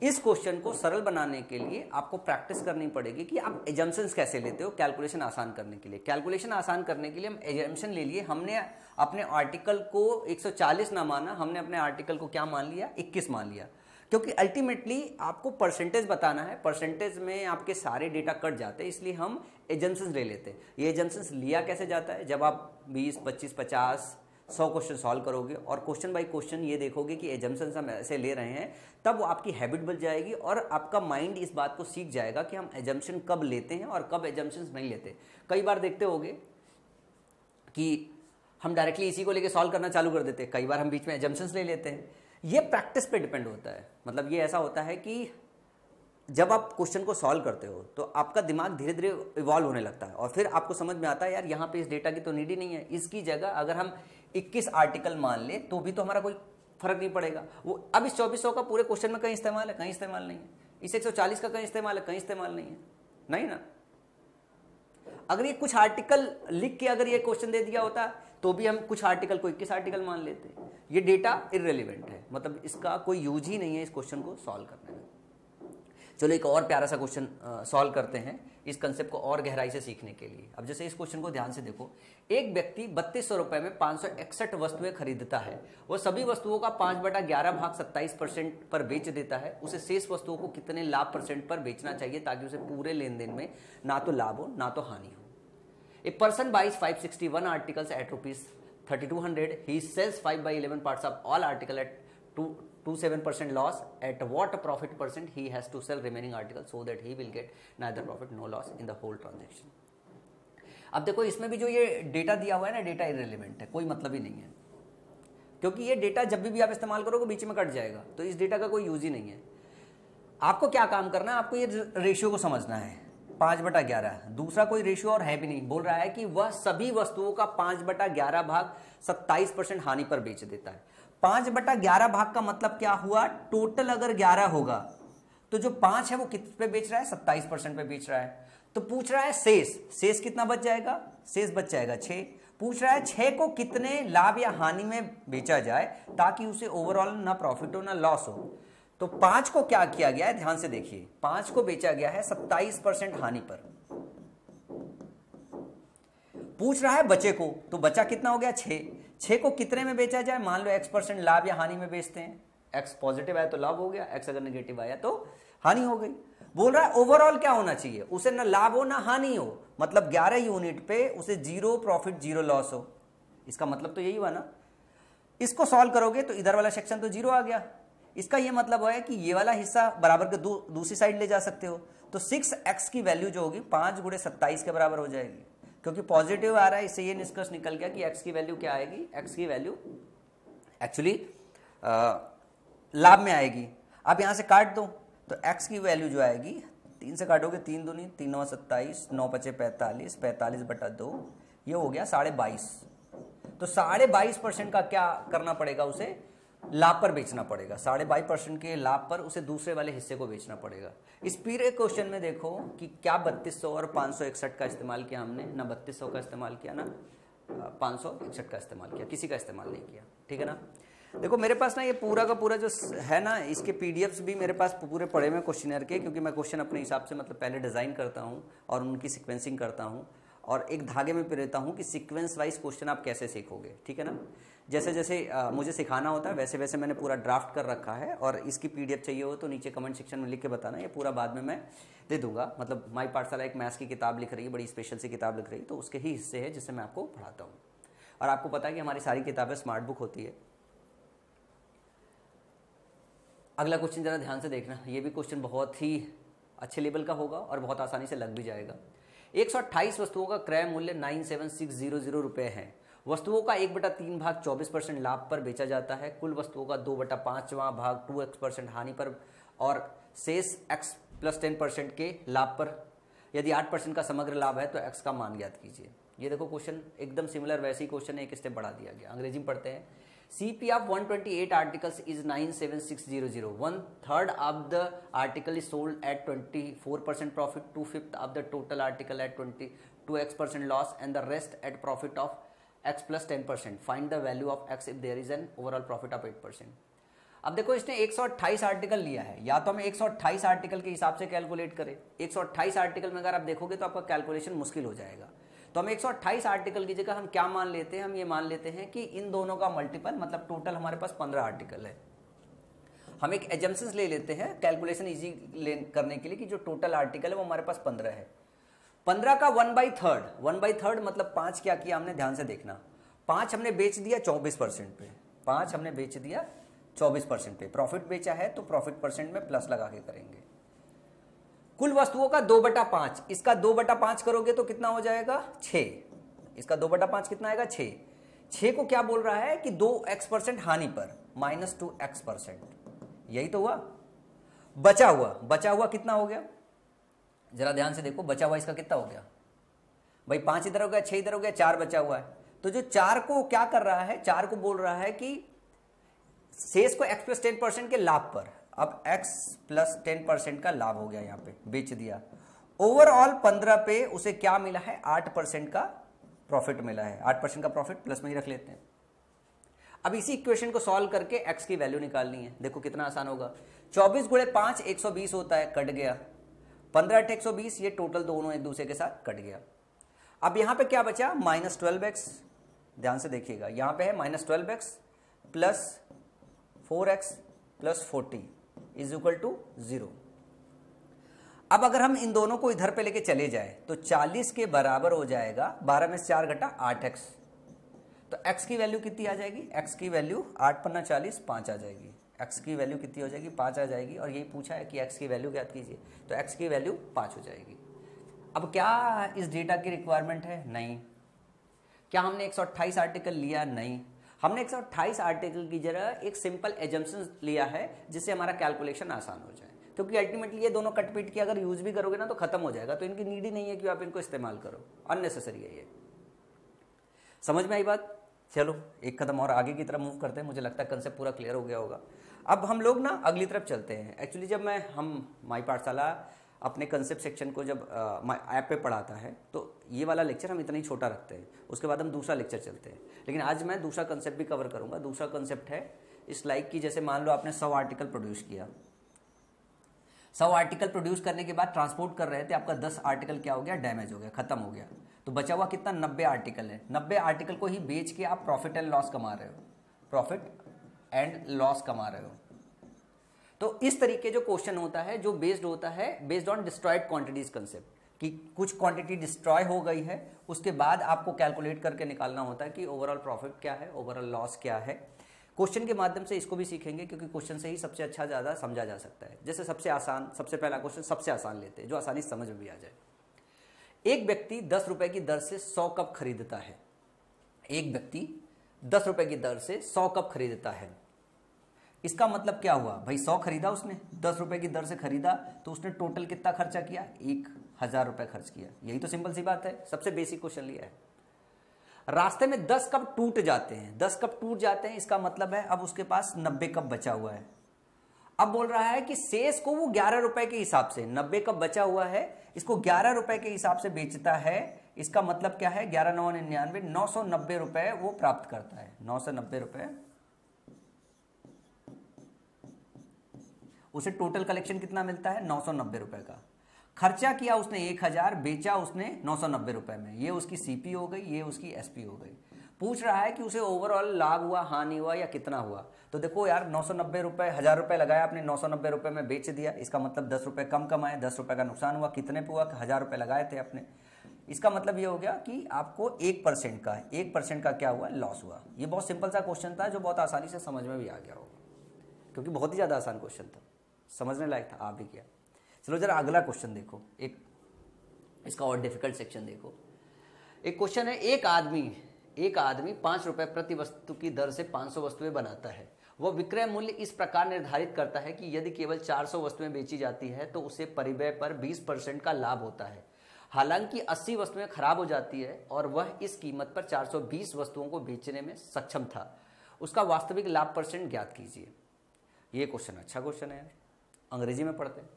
इस क्वेश्चन को सरल बनाने के लिए आपको प्रैक्टिस करनी पड़ेगी कि आप एजम्पशंस कैसे लेते हो कैलकुलेशन आसान करने के लिए। कैलकुलेशन आसान करने के लिए हम एजम्पशन ले लिए। हमने अपने आर्टिकल को 140 ना माना, हमने अपने आर्टिकल को क्या मान लिया? 21 मान लिया, क्योंकि अल्टीमेटली आपको परसेंटेज बताना है। परसेंटेज में आपके सारे डेटा कट जाते हैं, इसलिए हम एजम्पशंस ले लेते हैं। ये एजम्पशंस लिया कैसे जाता है? जब आप 20, 25, 50, 100 क्वेश्चन सॉल्व करोगे और क्वेश्चन बाय क्वेश्चन ये देखोगे कि एजम्पशंस हम ऐसे ले रहे हैं, तब वो आपकी हैबिट बन जाएगी और आपका माइंड इस बात को सीख जाएगा कि हम एजम्पशन कब लेते हैं और कब एजम्पशंस नहीं लेते। कई बार देखते होगे कि हम डायरेक्टली इसी को लेके सॉल्व करना चालू कर देते हैं, कई बार हम बीच में एजम्पशंस ले लेते हैं। ये प्रैक्टिस पे डिपेंड होता है। मतलब ये ऐसा होता है कि जब आप क्वेश्चन को सॉल्व करते हो तो आपका दिमाग धीरे धीरे इवॉल्व होने लगता है और फिर आपको समझ में आता है यार यहाँ पे इस डेटा की तो नीड ही नहीं है। इसकी जगह अगर हम 21 आर्टिकल मान ले तो भी तो हमारा कोई फर्क नहीं पड़ेगा। वो अब इस 2400 का पूरे क्वेश्चन में कहीं इस्तेमाल है? कहीं इस्तेमाल नहीं है। इस 140 का कहीं इस्तेमाल है? कहीं इस्तेमाल नहीं है, नहीं ना। अगर ये कुछ आर्टिकल लिख के अगर ये क्वेश्चन दे दिया होता तो भी हम कुछ आर्टिकल को 21 आर्टिकल मान लेते। ये डेटा इररिलेवेंट है, मतलब इसका कोई यूज ही नहीं है इस क्वेश्चन को सॉल्व करने में। चलो एक और प्यारा सा क्वेश्चन सॉल्व करते हैं इस कंसेप्ट को और गहराई से सीखने के लिए। अब जैसे इस क्वेश्चन को ध्यान से देखो, एक व्यक्ति 3200 रुपए में 561 वस्तुएं खरीदता है। वो सभी वस्तुओं का 5/11 भाग 27% पर बेच देता है। उसे शेष वस्तुओं को कितने लाभ % पर बेचना चाहिए ताकि उसे पूरे लेन देन में ना तो लाभ हो ना तो हानि हो। A person buys 561 articles at ₹3200. He sells 5/11 parts of all article at 27% loss. At what profit % he has to sell remaining articles so that he will get neither profit no loss in the whole transaction. अब देखो इसमें भी जो ये data दिया हुआ है ना, डेटा इररिलेवेंट है, कोई मतलब ही नहीं है, क्योंकि ये डेटा जब भी आप इस्तेमाल करोगे बीच में कट जाएगा, तो इस डेटा का कोई यूज ही नहीं है। आपको क्या काम करना है, आपको ये रेशियो को समझना है। 5/11 दूसरा कोई रेशियो और है भी नहीं, बोल रहा है कि वह सभी वस्तुओं का 5/11 भाग 27% हानि पर बेच देता है। 5/11 भाग का मतलब क्या हुआ, टोटल अगर 11 होगा तो जो 5 है वो किस पे बेच रहा है, 27% पे बेच रहा है। तो पूछ रहा है शेष कितना बच जाएगा, शेष बच जाएगा 6। पूछ रहा है 6 को कितने लाभ या हानि में बेचा जाए ताकि उसे ओवरऑल ना प्रॉफिट हो ना लॉस हो। तो 5 को क्या किया गया है, ध्यान से देखिए, 5 को बेचा गया है 27% हानि पर। पूछ रहा है बचे को, तो बचा कितना हो गया 6 को कितने में बेचा जाए, मान लो x% लाभ या हानि में बेचते हैं, x पॉजिटिव आया तो लाभ हो गया, x अगर नेगेटिव आया तो हानि हो गई। बोल रहा है ओवरऑल क्या होना चाहिए, उसे ना लाभ हो ना हानि हो, मतलब 11 यूनिट पे उसे 0 प्रॉफिट 0 लॉस हो। इसका मतलब तो यही हुआ ना। इसको सॉल्व करोगे तो इधर वाला सेक्शन तो 0 आ गया। इसका यह मतलब है कि ये वाला हिस्सा बराबर के दूसरी साइड ले जा सकते हो। तो 6x की वैल्यू जो होगी 5 × 27 के बराबर हो जाएगी, क्योंकि पॉजिटिव आ रहा है। इससे ये निष्कर्ष निकल गया कि x की वैल्यू क्या आएगी, x की वैल्यू एक्चुअली लाभ में आएगी। आप यहां से काट दो तो x की वैल्यू जो आएगी, 3 से काटोगे 3 दूनी 3 9 27, 9 5 45, 45/2, ये हो गया 22.5। तो 22.5% का क्या करना पड़ेगा, उसे लाभ पर बेचना पड़ेगा। 22.5% के लाभ पर उसे दूसरे वाले हिस्से को बेचना पड़ेगा। इस पूरे क्वेश्चन में देखो कि क्या 3200 और 561 का इस्तेमाल किया हमने, ना 3200 का इस्तेमाल किया ना 561 का इस्तेमाल किया, किसी का इस्तेमाल नहीं किया, ठीक है ना। देखो मेरे पास ना ये पूरा का पूरा जो है ना, इसके पीडीएफ्स भी मेरे पास पूरे पड़े हुए क्वेश्चनर के, क्योंकि मैं क्वेश्चन अपने हिसाब से मतलब पहले डिज़ाइन करता हूँ और उनकी सिक्वेंसिंग करता हूँ और एक धागे में पिरोता हूँ कि सीक्वेंस वाइज क्वेश्चन आप कैसे सीखोगे, ठीक है ना। जैसे जैसे मुझे सिखाना होता है वैसे वैसे मैंने पूरा ड्राफ्ट कर रखा है, और इसकी पीडीएफ चाहिए हो तो नीचे कमेंट सेक्शन में लिख के बताना, ये पूरा बाद में मैं दे दूंगा। मतलब माई पाठशाला एक मैथ्स की किताब लिख रही है, बड़ी स्पेशल सी किताब लिख रही है, तो उसके ही हिस्से है जिससे मैं आपको पढ़ाता हूँ। और आपको पता है कि हमारी सारी किताबें स्मार्ट बुक होती है। अगला क्वेश्चन जरा ध्यान से देखना, ये भी क्वेश्चन बहुत ही अच्छे लेवल का होगा और बहुत आसानी से लग भी जाएगा। 128 वस्तुओं का क्रय मूल्य 97600 रुपये है। वस्तुओं का 1/3 भाग 24% लाभ पर बेचा जाता है। कुल वस्तुओं का 2/5वां भाग 2x% हानि पर और शेष x + 10% के लाभ पर। यदि 8% का समग्र लाभ है तो x का मान ज्ञात कीजिए। ये देखो क्वेश्चन एकदम सिमिलर वैसे ही क्वेश्चन है, एक स्टेप बढ़ा दिया गया। अंग्रेजी में पढ़ते हैं। CP of 128 articles is 97600. 1/3 of the article is sold at 24% profit, 2/5 of the total article at 22x% loss, and the rest at profit of x + 10%. Find the value of x if there is an overall profit of 8%. अब देखो इसने 128 article लिया है, या तो हमें 128 article के हिसाब से कैलकुलेट करें। 128 आर्टिकल में अगर आप देखोगे तो आपका कैलकुलेशन मुश्किल हो जाएगा। तो हम 128 आर्टिकल की जगह हम क्या मान लेते हैं, हम ये मान लेते हैं कि इन दोनों का मल्टीपल, मतलब टोटल हमारे पास 15 आर्टिकल है। हम एक एजम्पशंस ले लेते हैं कैलकुलेशन इजी करने के लिए कि जो टोटल आर्टिकल है वो हमारे पास 15 है। 15 का 1/3 मतलब 5 क्या किया हमने, ध्यान से देखना। 5 हमने बेच दिया 24% पे, 5 हमने बेच दिया 24% पे। प्रॉफिट बेचा है तो प्रॉफिट परसेंट में प्लस लगा के करेंगे। कुल वस्तुओं का 2/5, इसका 2/5 करोगे तो कितना हो जाएगा 6। इसका 2/5 कितना आएगा 6। 6 को क्या बोल रहा है कि 2x% हानि पर -2x%, यही तो हुआ। बचा हुआ कितना हो गया, जरा ध्यान से देखो। बचा हुआ इसका कितना हो गया भाई, 5 इधर हो गया, 6 इधर हो गया, 4 बचा हुआ है। तो जो 4 को क्या कर रहा है, 4 को बोल रहा है कि शेष को x + 10% के लाभ पर। अब x + 10% का लाभ हो गया, यहाँ पे बेच दिया। ओवरऑल 15 पे उसे क्या मिला है, 8% का प्रॉफिट मिला है। 8% का प्रॉफिट प्लस में ही रख लेते हैं। अब इसी इक्वेशन को सॉल्व करके x की वैल्यू निकालनी है। देखो कितना आसान होगा। 24 × 5 120 होता है, कट गया। 15 × 120, ये टोटल दोनों एक दूसरे के साथ कट गया। अब यहां पे क्या बचा, -12x। ध्यान से देखिएगा, यहां पे है -12x + 4x + 40 = 0। अब अगर हम इन दोनों को इधर पे लेके चले जाए तो 40 के बराबर हो जाएगा 12 में से 4 घटा 8x। तो x की वैल्यू कितनी आ जाएगी, x की वैल्यू 8 × 40 5 आ जाएगी। x की वैल्यू कितनी हो जाएगी, 5 आ जाएगी। और यही पूछा है कि x की वैल्यू ज्ञात कीजिए, तो x की वैल्यू 5 हो जाएगी। अब क्या इस डेटा की रिक्वायरमेंट है, नहीं। क्या हमने 128 आर्टिकल लिया, नहीं। हमने 128 आर्टिकल की जगह एक सिंपल एजम्पशन लिया है जिससे हमारा कैलकुलेशन आसान हो जाए। क्योंकि अल्टीमेटली ये दोनों कटपीट के अगर यूज भी करोगे ना तो खत्म हो जाएगा, तो इनकी नीड ही नहीं है कि आप इनको इस्तेमाल करो, अननेसेसरी है ये। समझ में आई बात? चलो एक कदम और आगे की तरफ मूव करते हैं, मुझे लगता है कंसेप्ट पूरा क्लियर हो गया होगा। अब हम लोग ना अगली तरफ चलते हैं। एक्चुअली जब हम माई पाठशाला अपने कंसेप्ट सेक्शन को जब ऐप पे पढ़ाता है तो ये वाला लेक्चर हम इतना ही छोटा रखते हैं, उसके बाद हम दूसरा लेक्चर चलते हैं। लेकिन आज मैं दूसरा कंसेप्ट भी कवर करूंगा। दूसरा कंसेप्ट है इस लाइक की, जैसे मान लो आपने 100 आर्टिकल प्रोड्यूस किया, 100 आर्टिकल प्रोड्यूस करने के बाद ट्रांसपोर्ट कर रहे थे, आपका 10 आर्टिकल क्या हो गया, डैमेज हो गया, खत्म हो गया, तो बचा हुआ कितना, 90 आर्टिकल है। 90 आर्टिकल को ही बेच के आप प्रॉफिट एंड लॉस कमा रहे हो, प्रॉफिट एंड लॉस कमा रहे हो। तो इस तरीके जो क्वेश्चन होता है, जो बेस्ड होता है based on destroyed quantities concept, कि कुछ क्वांटिटी डिस्ट्रॉय हो गई है, उसके बाद आपको कैलकुलेट करके निकालना होता है कि ओवरऑल प्रॉफिट क्या है, ओवरऑल लॉस क्या है। क्वेश्चन के माध्यम से इसको भी सीखेंगे, क्योंकि क्वेश्चन से ही सबसे अच्छा ज़्यादा समझा जा सकता है। जैसे सबसे आसान, सबसे पहला क्वेश्चन सबसे आसान लेते हैं, जो आसानी से समझ में भी आ जाए। एक व्यक्ति 10 रुपए की दर से 100 कप खरीदता है। एक व्यक्ति 10 रुपए की दर से 100 कप खरीदता है। इसका मतलब क्या हुआ भाई, 100 खरीदा उसने, 10 रुपए की दर से खरीदा, तो उसने टोटल कितना खर्चा किया, 1000 रुपए खर्च किया। यही तो सिंपल सी बात है, सबसे बेसिक क्वेश्चन लिया है। रास्ते में 10 कप टूट जाते हैं, 10 कप टूट जाते हैं, इसका मतलब है अब उसके पास 90 कप बचा हुआ है। अब बोल रहा है कि शेष को वो 11 रुपए के हिसाब से, 90 कप बचा हुआ है, इसको 11 रुपए के हिसाब से बेचता है। इसका मतलब क्या है, 11 9 99, 990 रुपए वो प्राप्त करता है। 990 रुपए, उसे टोटल कलेक्शन कितना मिलता है, 990 रुपए का। खर्चा किया उसने 1000, बेचा उसने 990 रुपए में। ये उसकी सीपी हो गई, ये उसकी एसपी हो गई। पूछ रहा है कि उसे ओवरऑल लाभ हुआ, हानि हुआ या कितना हुआ। तो देखो यार, 990 रुपए, 1000 रुपए लगाया आपने, 990 रुपए में बेच दिया, इसका मतलब 10 रुपए कम कमाए, 10 रुपए का नुकसान हुआ। कितने पे हुआ, 1000 रुपए लगाए थे आपने, इसका मतलब ये हो गया कि आपको 1% का क्या हुआ, लॉस हुआ। ये बहुत सिंपल सा क्वेश्चन था, जो बहुत आसानी से समझ में भी आ गया होगा, क्योंकि बहुत ही ज़्यादा आसान क्वेश्चन था, समझने लायक था, आप भी किया। चलो जरा अगला क्वेश्चन देखो, एक इसका और डिफिकल्ट सेक्शन देखो। एक क्वेश्चन है, एक आदमी 5 रुपए प्रति वस्तु की दर से 500 वस्तुएं बनाता है। वह विक्रय मूल्य इस प्रकार निर्धारित करता है कि यदि केवल 400 वस्तुएं बेची जाती है तो उसे परिव्यय पर 20% का लाभ होता है। हालांकि 80 वस्तुएं खराब हो जाती है और वह इस कीमत पर 420 वस्तुओं को बेचने में सक्षम था। उसका वास्तविक लाभ परसेंट ज्ञात कीजिए। ये क्वेश्चन अच्छा क्वेश्चन है, अंग्रेजी में पढ़ते हैं।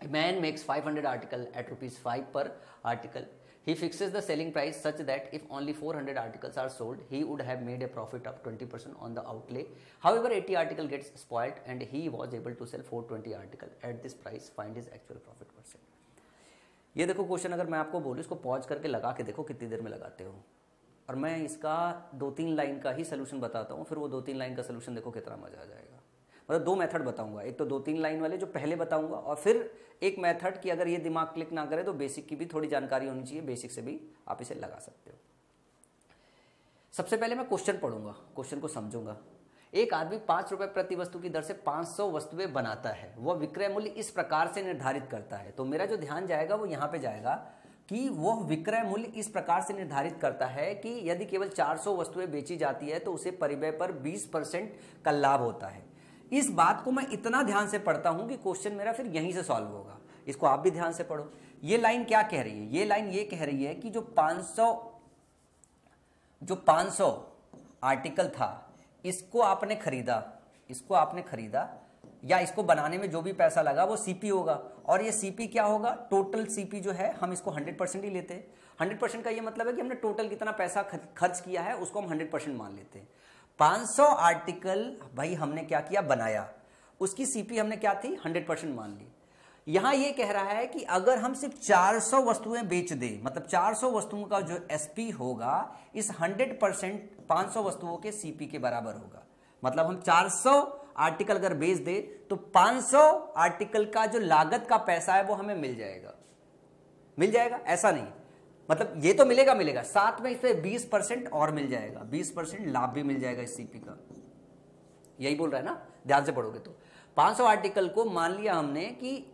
A man makes 500 article at ₹5 per article. He fixes the selling price such that if only 400 articles are sold, he would have made a profit of 20% on the outlay. However, 80 article gets spoiled and he was able to sell 420 article at this price. Find his actual profit percent. ये देखो question, अगर मैं आपको बोलूँ, इसको pause करके लगा के देखो कितनी देर में लगाते हो। और मैं इसका 2-3 लाइन का ही सोल्यूशन बताता हूँ, फिर वो 2-3 लाइन का सोल्यूशन देखो कितना मजा आ जाएगा। मतलब 2 मेथड बताऊंगा, एक तो 2-3 लाइन वाले जो पहले बताऊंगा, और फिर एक मेथड की अगर ये दिमाग क्लिक ना करे तो बेसिक की भी थोड़ी जानकारी होनी चाहिए, बेसिक से भी आप इसे लगा सकते हो। सबसे पहले मैं क्वेश्चन पढ़ूंगा, क्वेश्चन को समझूंगा। एक आदमी 5 रुपए प्रति वस्तु की दर से 500 वस्तुएं बनाता है। वह विक्रय मूल्य इस प्रकार से निर्धारित करता है। तो मेरा जो ध्यान जाएगा वो यहाँ पे जाएगा कि वह विक्रय मूल्य इस प्रकार से निर्धारित करता है कि यदि केवल 400 वस्तुएं बेची जाती है तो उसे परिव्यय पर 20% का लाभ होता है। इस बात को मैं इतना ध्यान से पढ़ता हूं कि क्वेश्चन मेरा फिर यहीं से सॉल्व होगा। इसको आप भी ध्यान से पढ़ो। ये लाइन क्या कह रही है, ये लाइन ये कह रही है कि जो 500 आर्टिकल था, इसको आपने खरीदा या इसको बनाने में जो भी पैसा लगा वो सीपी होगा। और ये सीपी क्या होगा, टोटल सीपी जो है हम इसको 100% ही लेते हैं। 100% का ये मतलब है कि हमने टोटल कितना पैसा खर्च किया है उसको हम 100% मान लेते हैं। 500 आर्टिकल भाई हमने क्या किया, बनाया, उसकी सीपी हमने क्या थी, 100% मान ली। यहां ये कह रहा है कि अगर हम सिर्फ 400 वस्तुएं बेच दें, मतलब 400 वस्तुओं का जो एसपी होगा इस 100% 500 वस्तुओं के सीपी के बराबर होगा। मतलब हम 400 आर्टिकल अगर बेच दे तो 500 आर्टिकल का जो लागत का पैसा है वो हमें मिल जाएगा। ऐसा नहीं, मतलब ये तो मिलेगा, साथ में इसे 20% और मिल जाएगा, 20% लाभ भी मिल जाएगा इस सीपी का। यही बोल रहा है ना, ध्यान से पढ़ोगे तो 500 आर्टिकल को मान लिया हमने कि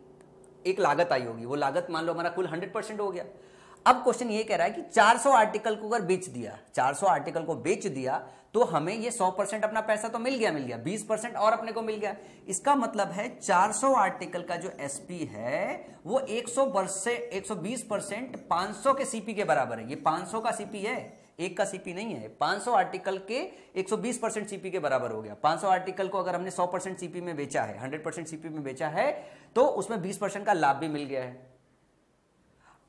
एक लागत आई होगी, वो लागत मान लो हमारा कुल 100% हो गया। अब क्वेश्चन ये कह रहा है कि 400 आर्टिकल को अगर बेच दिया, 400 आर्टिकल को बेच दिया तो हमें ये 100% अपना पैसा तो मिल गया, 20% और अपने को मिल गया। इसका मतलब है 400 आर्टिकल का जो एसपी है वो 120% 500 के सीपी के बराबर है। ये 500 का सीपी है, एक का सीपी नहीं है। 500 आर्टिकल के 120% सीपी के बराबर हो गया। 500 आर्टिकल को अगर हमने 100% सीपी में बेचा है, 100% सीपी में बेचा है, तो उसमें 20% का लाभ भी मिल गया है।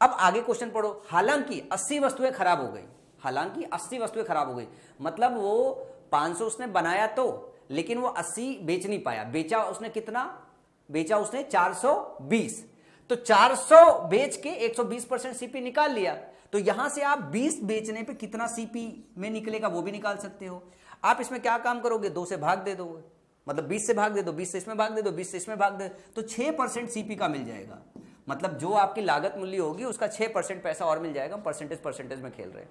अब आगे क्वेश्चन पढ़ो। हालांकि 80 वस्तुएं खराब हो गई, हालांकि 80 वस्तुएं खराब हो गई, मतलब वो 500 उसने बनाया तो, लेकिन वो 80 बेच नहीं पाया। बेचा उसने कितना? बेचा उसने 420। तो 400 बेच के 120% सीपी निकाल लिया। तो यहां से आप 20 बेचने पे कितना सीपी में निकलेगा वो भी निकाल सकते हो। आप इसमें क्या काम करोगे? 2 से भाग दे दोगे, मतलब 20 से भाग दे दो, 20 से इसमें भाग दे दो, 20 से इसमें भाग दे, तो 6% सीपी का मिल जाएगा। मतलब जो आपकी लागत मूल्य होगी उसका 6% पैसा और मिल जाएगा। परसेंटेज में खेल रहे हैं।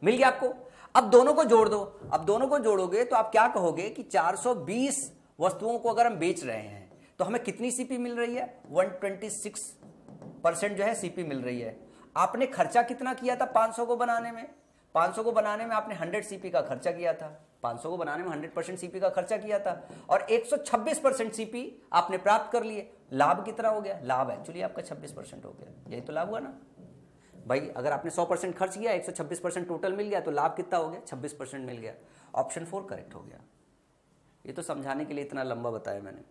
मिल गया आपको। अब दोनों को जोड़ दो। अब दोनों को जोड़ोगे तो आप क्या कहोगे कि 420 वस्तुओं को अगर हम बेच रहे हैं तो हमें कितनी सीपी मिल रही है? 126% जो है सीपी मिल रही है। आपने खर्चा कितना किया था 500 को बनाने में? 500 को बनाने में आपने 100 सीपी का खर्चा किया था। 500 को बनाने में 100% सीपी का खर्चा किया था और 126% सीपी आपने प्राप्त कर लिए। लाभ कितना हो गया? लाभ एक्चुअली आपका 26% हो गया। यही तो लाभ हुआ ना भाई। अगर आपने 100% खर्च किया, 126% टोटल मिल गया, तो लाभ कितना हो गया? 26% मिल गया। ऑप्शन 4 करेक्ट हो गया। ये तो समझाने के लिए इतना लंबा बताया मैंने।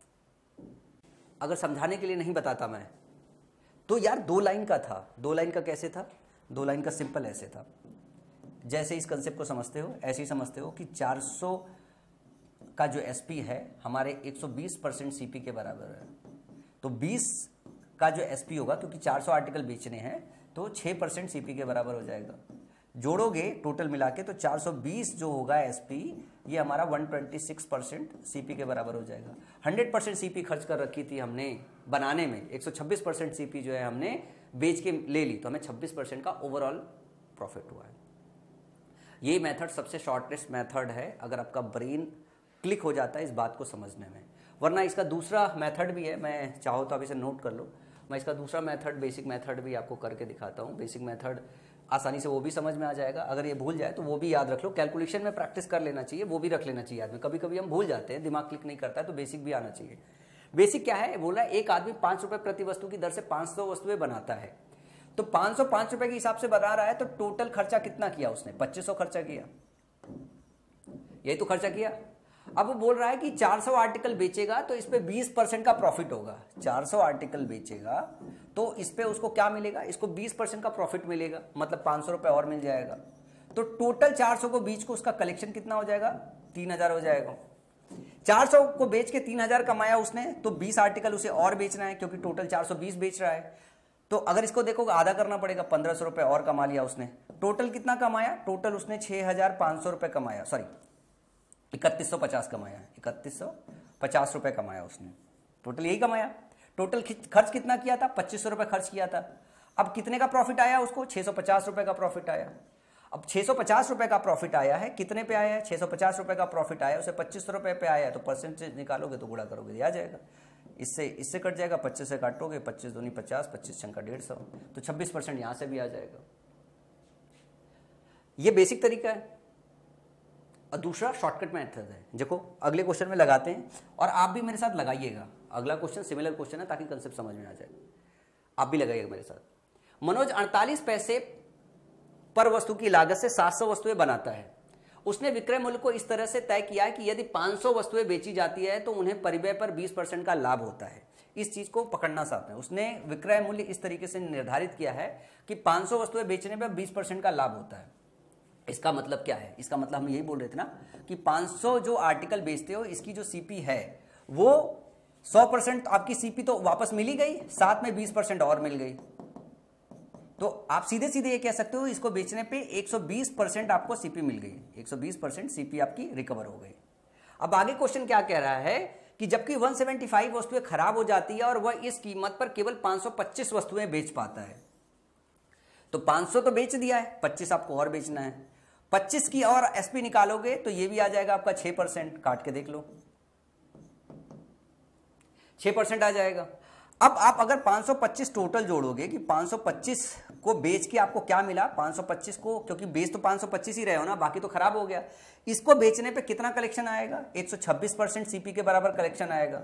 अगर समझाने के लिए नहीं बताता मैं तो यार 2 लाइन का था। 2 लाइन का कैसे था? 2 लाइन का सिंपल ऐसे था, जैसे इस कंसेप्ट को समझते हो ऐसे ही समझते हो कि 400 का जो एसपी है हमारे 120% सीपी के बराबर है। तो 20 का जो एसपी होगा, क्योंकि 400 आर्टिकल बेचने हैं, तो 6% सीपी के बराबर हो जाएगा। जोड़ोगे टोटल मिला के तो 420 जो होगा एसपी, ये हमारा 126% सीपी के बराबर हो जाएगा। 100% सीपी खर्च कर रखी थी हमने बनाने में, 126% सीपी जो है हमने बेच के ले ली, तो हमें 26% का ओवरऑल प्रॉफिट हुआ है। ये मेथड सबसे शॉर्टेस्ट मेथड है अगर आपका ब्रेन क्लिक हो जाता है इस बात को समझने में। वरना इसका दूसरा मेथड भी है, मैं चाहो तो आप इसे नोट कर लो। मैं इसका दूसरा मेथड, बेसिक मेथड भी आपको करके दिखाता हूँ। बेसिक मेथड आसानी से वो भी समझ में आ जाएगा। अगर ये भूल जाए तो वो भी याद रख लो। कैलकुलेशन में प्रैक्टिस कर लेना चाहिए, वो भी रख लेना चाहिए आदमी। कभी कभी हम भूल जाते हैं, दिमाग क्लिक नहीं करता है, तो बेसिक भी आना चाहिए। बेसिक क्या है? बोला एक आदमी 5 रुपये प्रति वस्तु की दर से 500 वस्तुएं बनाता है। तो 505 रुपए के हिसाब से बना रहा है, तो टोटल खर्चा कितना किया उसने? 2500 खर्चा किया। यही तो खर्चा किया। अब वो बोल रहा है कि 400 आर्टिकल बेचेगा तो इस पे 20% का प्रॉफिट होगा। 400 आर्टिकल बेचेगा तो इस पे उसको क्या मिलेगा? इसको 20% का प्रॉफिट मिलेगा, मतलब 500 रुपए और मिल जाएगा। तो टोटल 400 को बेच को उसका कलेक्शन कितना हो जाएगा? 3000 हो जाएगा। 400 को बेच के 3000 कमाया उसने, तो 20 आर्टिकल उसे और बेचना है, क्योंकि टोटल 420 बेच रहा है। तो अगर इसको देखोगे आधा करना पड़ेगा, 1500 रुपए और कमा लिया उसने। टोटल कितना कमाया? टोटल उसने 6500 रुपए कमाया, सॉरी 3150 कमाया, 3150 रुपए कमाया उसने। टोटल यही कमाया। टोटल खर्च कितना किया था? 2500 रुपए खर्च किया था। अब कितने का प्रॉफिट आया उसको? 650 रुपए का प्रॉफिट आया। अब 650 रुपए का प्रॉफिट आया है, कितने पे आया है? 650 रुपए का प्रॉफिट आया, उसे 2500 रुपए पे आया है, तो परसेंटेज निकालोगे तो गुणा करोगे आ जाएगा। इससे कट जाएगा, 25 से काटोगे, 25 दूनी 50, 25 छंका 150, तो 26% यहां से भी आ जाएगा। ये बेसिक तरीका है। और दूसरा शॉर्टकट मेथड है। देखो अगले क्वेश्चन में लगाते हैं और आप भी मेरे साथ लगाइएगा। अगला क्वेश्चन सिमिलर क्वेश्चन है ताकि कंसेप्ट समझ में आ जाए। आप भी लगाइएगा मेरे साथ। मनोज 48 पैसे पर वस्तु की लागत से 700 वस्तुएं बनाता है। उसने विक्रय मूल्य को इस तरह से तय किया है कि यदि 500 वस्तुएं बेची जाती है तो उन्हें परिव्यय पर 20% का लाभ होता है। इस चीज को पकड़ना साथ में। उसने विक्रय मूल्य इस तरीके से निर्धारित किया है कि 500 वस्तुएं बेचने पर 20% का लाभ होता है। इसका मतलब क्या है? इसका मतलब हम यही बोल रहे थे ना कि 500 जो आर्टिकल बेचते हो, इसकी जो सीपी है वो 100% आपकी सीपी तो वापस मिल ही गई, साथ में 20% और मिल गई। तो आप सीधे सीधे ये कह सकते हो इसको बेचने पे 120% आपको सीपी मिल गई, 120% सीपी आपकी रिकवर हो गई। अब आगे क्वेश्चन क्या कह रहा है कि जबकि 175 वस्तुएं खराब हो जाती है और वह इस कीमत पर केवल 525 वस्तुएं बेच पाता है। तो 500 तो बेच दिया है, 25 आपको और बेचना है। 25 की और एसपी निकालोगे तो ये भी आ जाएगा आपका 6%। काट के देख लो, 6% आ जाएगा। अब आप अगर 525 टोटल जोड़ोगे कि 525 को बेच के आपको क्या मिला, 525 को, क्योंकि बेच तो 525 ही रहे हो ना, बाकी तो खराब हो गया, इसको बेचने पे कितना कलेक्शन आएगा, 126% सीपी के बराबर कलेक्शन आएगा।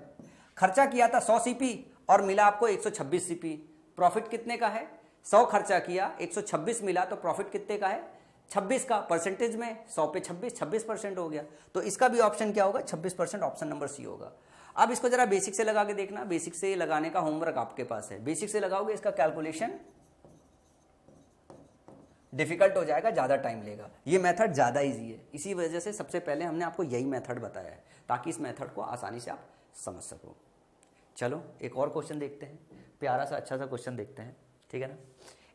खर्चा किया था 100 सीपी और मिला आपको 126 सीपी, प्रॉफिट कितने का है, 100 खर्चा किया 126 मिला, तो प्रॉफिट कितने का है, 26 का। परसेंटेज में 100 पे 26% हो गया। तो इसका भी ऑप्शन क्या होगा, 26%, ऑप्शन नंबर सी होगा। अब इसको जरा बेसिक से लगा के देखना, बेसिक से लगाने का होमवर्क आपके पास है। बेसिक से लगाओगे इसका कैलकुलेशन डिफिकल्ट हो जाएगा, ज्यादा टाइम लेगा। ये मेथड ज्यादा इजी है, इसी वजह से सबसे पहले हमने आपको यही मेथड बताया है, ताकि इस मेथड को आसानी से आप समझ सको। चलो एक और क्वेश्चन देखते हैं, प्यारा सा अच्छा सा क्वेश्चन देखते हैं, ठीक है ना।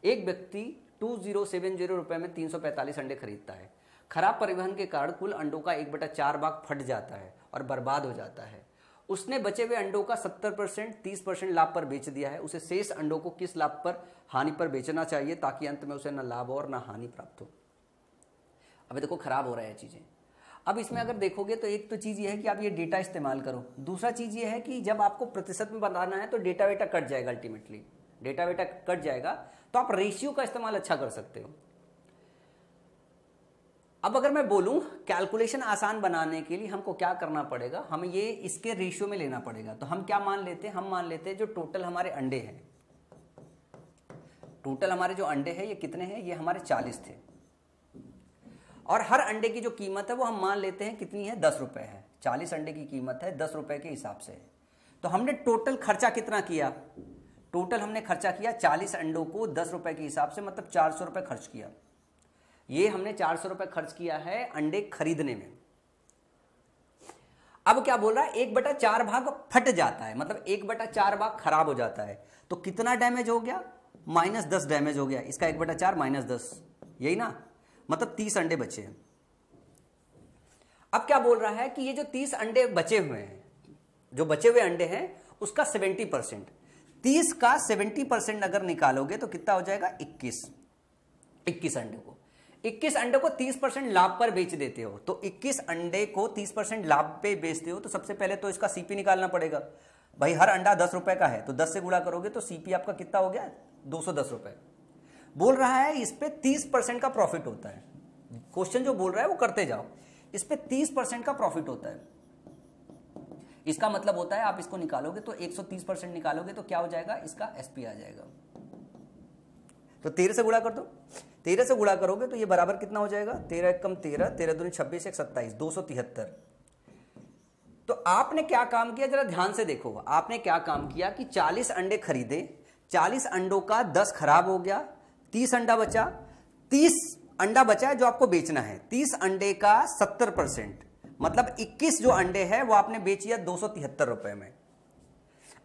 एक व्यक्ति 2070 रुपए में 345 अंडे खरीदता है। खराब परिवहन के कारण कुल अंडों का 1/4 भाग फट जाता है और बर्बाद हो जाता है। उसने बचे हुए अंडों का 70% 30% लाभ पर बेच दिया है। उसे शेष अंडों को किस लाभ पर, हानि पर बेचना चाहिए, ताकि अंत में उसे न लाभ और न हानि प्राप्त हो। अभी देखो खराब हो रहा है चीजें। अब इसमें अगर देखोगे तो एक तो चीज ये है कि आप ये डेटा इस्तेमाल करो, दूसरा चीज ये है कि जब आपको प्रतिशत में बताना है तो डेटा वेटा कट जाएगा, अल्टीमेटली डेटा वेटा कट जाएगा, तो आप रेशियो का इस्तेमाल अच्छा कर सकते हो। अब अगर मैं बोलूं कैलकुलेशन आसान बनाने के लिए हमको क्या करना पड़ेगा, हमें ये इसके रेशियो में लेना पड़ेगा। तो हम क्या मान लेते हैं, हम मान लेते हैं जो टोटल हमारे अंडे हैं, टोटल हमारे जो अंडे हैं ये कितने हैं, ये हमारे 40 थे, और हर अंडे की जो कीमत है वो हम मान लेते हैं कितनी है, 10 रुपए है। 40 अंडे की कीमत है 10 रुपए के हिसाब से। तो हमने टोटल खर्चा कितना किया, टोटल हमने खर्चा किया 40 अंडों को 10 रुपए के हिसाब से, मतलब 400 रुपए खर्च किया। ये हमने 400 रुपए खर्च किया है अंडे खरीदने में। अब क्या बोल रहा है, 1/4 भाग फट जाता है, मतलब 1/4 भाग खराब हो जाता है। तो कितना डैमेज हो गया, -10 डैमेज हो गया। इसका 1/4 -10, यही ना, मतलब 30 अंडे बचे हैं। अब क्या बोल रहा है कि ये जो 30 अंडे बचे हुए हैं, जो बचे हुए अंडे हैं उसका 70%, 30 का 70% अगर निकालोगे तो कितना हो जाएगा, 21 अंडे को, 21 अंडे को 30% लाभ पर बेच देते हो। तो 21 अंडे को 30% लाभ पे बेचते हो, तो सबसे पहले तो इसका सीपी निकालना पड़ेगा। भाई हर अंडा 10 रुपए का है, तो 10 से गुणा करोगे तो सीपी आपका कितना हो गया, 210 रुपए। बोल रहा है इस पे 30% का प्रॉफिट होता है। क्वेश्चन जो बोल रहा है वो करते जाओ। इस पे 30% का प्रॉफिट होता है, इसका मतलब होता है आप इसको निकालोगे तो 130% निकालोगे तो क्या हो जाएगा, इसका एसपी आ जाएगा। तो 13 से गुणा कर दो, 13 से गुणा करोगे तो ये बराबर कितना हो जाएगा, 13 कम 13, 13 दूनी 26, 1 27, 273। तो आपने क्या काम किया, जरा ध्यान से देखो। आपने क्या काम किया कि 40 अंडे खरीदे, 40 अंडों का 10 खराब हो गया, 30 अंडा बचा, 30 अंडा बचा है जो आपको बेचना है। 30 अंडे का 70%, मतलब 21 जो अंडे हैं वो आपने बेच दिया 273 रुपए में।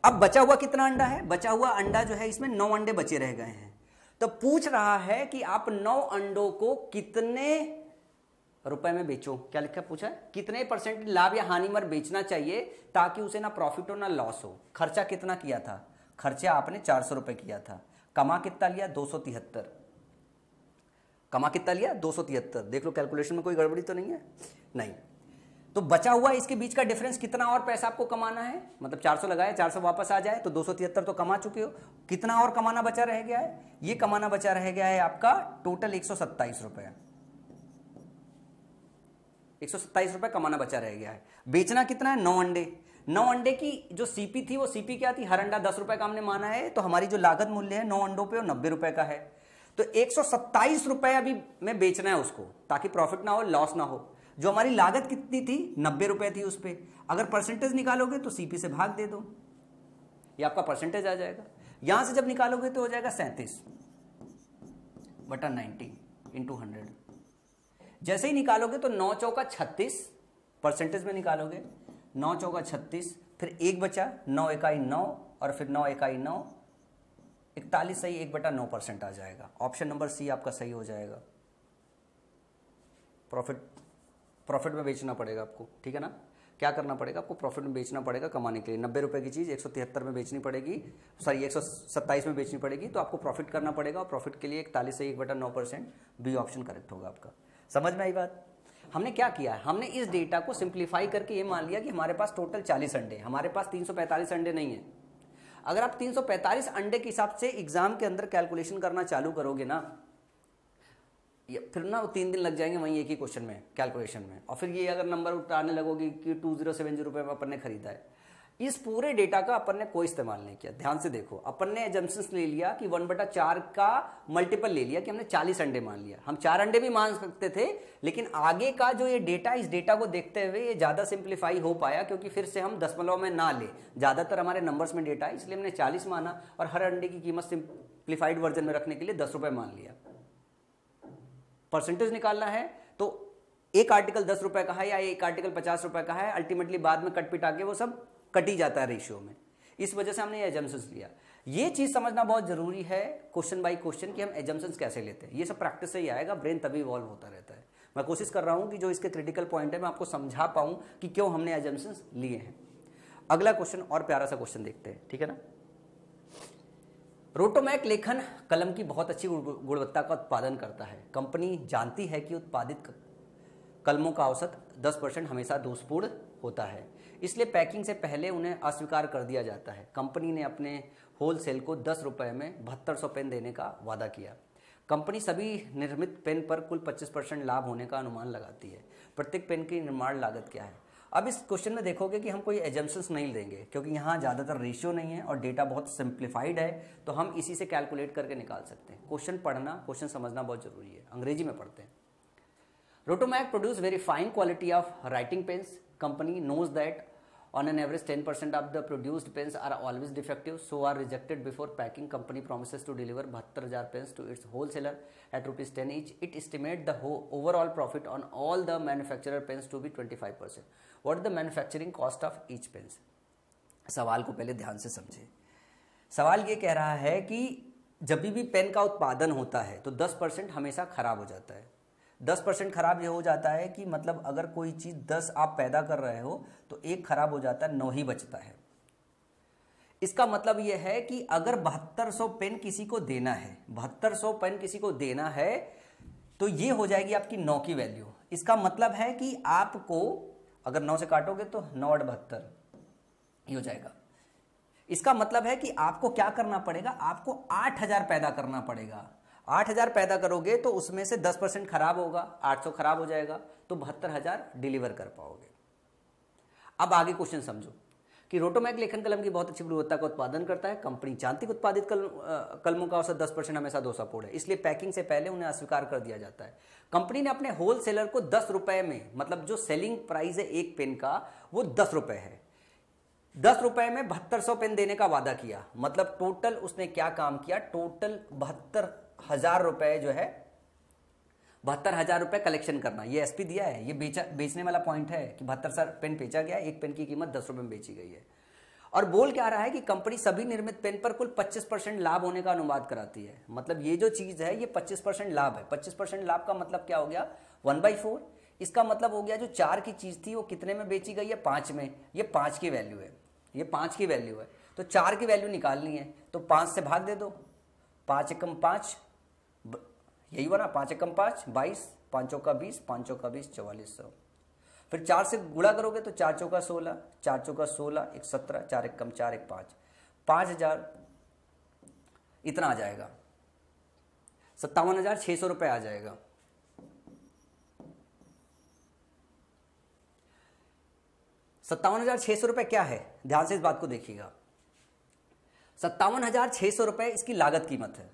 अब बचा हुआ कितना अंडा है, बचा हुआ अंडा जो है इसमें 9 अंडे बचे रह गए हैं। तो पूछ रहा है कि आप 9 अंडों को कितने रुपए में बेचो, क्या लिखा पूछा है, कितने % लाभ या हानि पर बेचना चाहिए ताकि उसे ना प्रॉफिट हो ना लॉस हो। खर्चा कितना किया था, खर्चा आपने 400 रुपए किया था, कमा कितना लिया, 273। कमा कितना लिया, 273। देख लो कैलकुलेशन में कोई गड़बड़ी तो नहीं है, नहीं। तो बचा हुआ इसके बीच का डिफरेंस कितना और पैसा आपको कमाना है, मतलब 400 लगाया, 400 वापस आ जाए तो 273 तो कमा चुके हो। कितना और कमाना बचा रह गया है, ये कमाना बचा रह गया है आपका टोटल 127 रुपए। 127 रुपए कमाना बचा रह गया है। बेचना कितना है, 9 अंडे। 9 अंडे की जो सीपी थी वो सीपी क्या थी, हर अंडा 10 रुपए का हमने माना है, तो हमारी जो लागत मूल्य है 9 अंडों पे वो 90 रुपए का है। तो 127 रुपए अभी में बेचना है उसको, ताकि प्रॉफिट ना हो, लॉस ना हो। जो हमारी लागत कितनी थी, 90 रुपए थी उस पर। अगर परसेंटेज निकालोगे तो सीपी से भाग दे दो, ये आपका परसेंटेज आ जाएगा। यहां से जब निकालोगे तो हो जाएगा 37/90 × 100। जैसे ही निकालोगे तो 9 चौका 36, परसेंटेज में निकालोगे 9 चौका 36, फिर 1 बचा, 9 इकाई 9, और फिर 9 इकाई 9, 41 सही, 1/9% आ जाएगा। ऑप्शन नंबर सी आपका सही हो जाएगा। प्रॉफिट में बेचना पड़ेगा आपको, ठीक है ना। क्या करना पड़ेगा आपको, प्रॉफिट में बेचना पड़ेगा कमाने के लिए। 90 रुपए की चीज़ 173 में बेचनी पड़ेगी, सॉरी 127 में बेचनी पड़ेगी, तो आपको प्रॉफिट करना पड़ेगा। और प्रॉफिट के लिए 41 से 1/9%, बी ऑप्शन करेक्ट होगा आपका। समझ में आई बात। हमने क्या किया है, हमने इस डेटा को सिंप्लीफाई करके ये मान लिया कि हमारे पास टोटल 40 अंडे, हमारे पास 345 अंडे नहीं है। अगर आप 345 अंडे के हिसाब से एग्जाम के अंदर कैलकुलेशन करना चालू करोगे ना, फिर ना वो 3 दिन लग जाएंगे वहीं एक ही क्वेश्चन में कैलकुलेशन में, और फिर ये अगर नंबर उठाने लगोगे कि 2070 रुपये में अपन ने खरीदा है, इस पूरे डेटा का अपन ने कोई इस्तेमाल नहीं किया। ध्यान से देखो, अपन ने एजम्पशंस ले लिया कि 1/4 का मल्टीपल ले लिया कि हमने 40 अंडे मान लिया। हम 4 अंडे भी मान सकते थे, लेकिन आगे का जो ये डेटा, इस डेटा को देखते हुए ये ज़्यादा सिंप्लीफाई हो पाया, क्योंकि फिर से हम दशमलव में ना ले, ज़्यादातर हमारे नंबर्स में डेटा है, इसलिए हमने 40 माना और हर अंडे की कीमत सिंप्लीफाइड वर्जन में रखने के लिए 10 रुपये मान लिया। परसेंटेज निकालना है तो एक आर्टिकल 10 रुपये का है या एक आर्टिकल 50 रुपये का है, अल्टीमेटली बाद में कट पिटा के वो सब कटी जाता है रेशियो में। इस वजह से हमने ये एजम्पशंस लिया। ये चीज समझना बहुत जरूरी है क्वेश्चन बाय क्वेश्चन कि हम एजम्पशंस कैसे लेते हैं। ये सब प्रैक्टिस से ही आएगा, ब्रेन तभी इवॉल्व होता रहता है। मैं कोशिश कर रहा हूं कि जो इसके क्रिटिकल पॉइंट है मैं आपको समझा पाऊं कि क्यों हमने एजम्पशंस लिए हैं। अगला क्वेश्चन और प्यारा सा क्वेश्चन देखते हैं, ठीक है ना। रोटोमैक लेखन कलम की बहुत अच्छी गुणवत्ता का उत्पादन करता है। कंपनी जानती है कि उत्पादित कलमों का औसत 10% हमेशा दोषपूर्ण होता है, इसलिए पैकिंग से पहले उन्हें अस्वीकार कर दिया जाता है। कंपनी ने अपने होलसेल को 10 रुपये में 7200 पेन देने का वादा किया। कंपनी सभी निर्मित पेन पर कुल 25% लाभ होने का अनुमान लगाती है। प्रत्येक पेन की निर्माण लागत क्या है? अब इस क्वेश्चन में देखोगे कि हम कोई एजम्पशंस नहीं देंगे, क्योंकि यहाँ ज़्यादातर रेशियो नहीं है और डेटा बहुत सिंप्लीफाइड है, तो हम इसी से कैलकुलेट करके निकाल सकते हैं। क्वेश्चन पढ़ना, क्वेश्चन समझना बहुत जरूरी है। अंग्रेजी में पढ़ते हैं। Rotomac produce very fine quality of writing pens. Company knows that on an average 10% of the produced pens are always defective, so are rejected before packing. Company promises to deliver 72,000 pens to its wholesaler at ₹10 each. It estimates the overall profit on all the manufacturer pens to be 25%. What is the manufacturing cost of each pens? सवाल को पहले ध्यान से समझे। सवाल ये कह रहा है कि जब भी पेन का उत्पादन होता है तो 10% हमेशा खराब हो जाता है। 10% खराब ये हो जाता है कि मतलब अगर कोई चीज़ 10 आप पैदा कर रहे हो तो एक खराब हो जाता है, 9 ही बचता है। इसका मतलब ये है कि अगर 7200 पेन किसी को देना है, 7200 पेन किसी को देना है, तो ये हो जाएगी आपकी 9 की वैल्यू। इसका मतलब है कि आपको अगर 9 से काटोगे तो 9 और 72 ये हो जाएगा। इसका मतलब है कि आपको क्या करना पड़ेगा, आपको 8000 पैदा करना पड़ेगा। 8000 पैदा करोगे तो उसमें से 10% खराब होगा, 800 खराब हो जाएगा, तो 72,000 डिलीवर कर पाओगे। अब आगे क्वेश्चन समझो कि रोटोमैक लेखन कलम की बहुत अच्छी गुणवत्ता का उत्पादन करता है। कंपनी जानती है उत्पादित कलमों का औसत 10% हमेशा दोषपूर्ण है, इसलिए पैकिंग से पहले उन्हें अस्वीकार कर दिया जाता है। कंपनी ने अपने होलसेलर को 10 रुपए में, मतलब जो सेलिंग प्राइस है एक पेन का वो 10 रुपए है, 10 रुपए में 7200 पेन देने का वादा किया। मतलब टोटल उसने क्या काम किया, टोटल 72,000 रुपए जो है, 72,000 रुपए कलेक्शन करना। ये एसपी दिया है, ये बेचने वाला पॉइंट है कि 72,000 पेन बेचा गया, एक पेन की कीमत 10 रुपए में बेची गई है। और बोल क्या रहा है कि कंपनी सभी निर्मित पेन पर कुल 25% लाभ होने का अनुवाद कराती है। मतलब ये जो चीज है ये 25% लाभ है। 25% लाभ का मतलब क्या हो गया, 1/4। इसका मतलब हो गया जो 4 की चीज थी वो कितने में बेची गई है, 5 में। ये 5 की वैल्यू है, ये 5 की वैल्यू है, तो 4 की वैल्यू निकालनी है तो 5 से भाग दे दो। 5 एकम 5, यही हुआ ना, 5 एकम 5 22, 5 चौका 20, 5 चौका 20, 4400। फिर 4 से गुणा करोगे तो 4 चौका 16, 4 चौका 16, 1 17, 4 एकम 4, 1 5, 5000 इतना आ जाएगा, 57,600 रुपये आ जाएगा। ₹57,600 क्या है, ध्यान से इस बात को देखिएगा। 57,600 रुपये इसकी लागत कीमत है।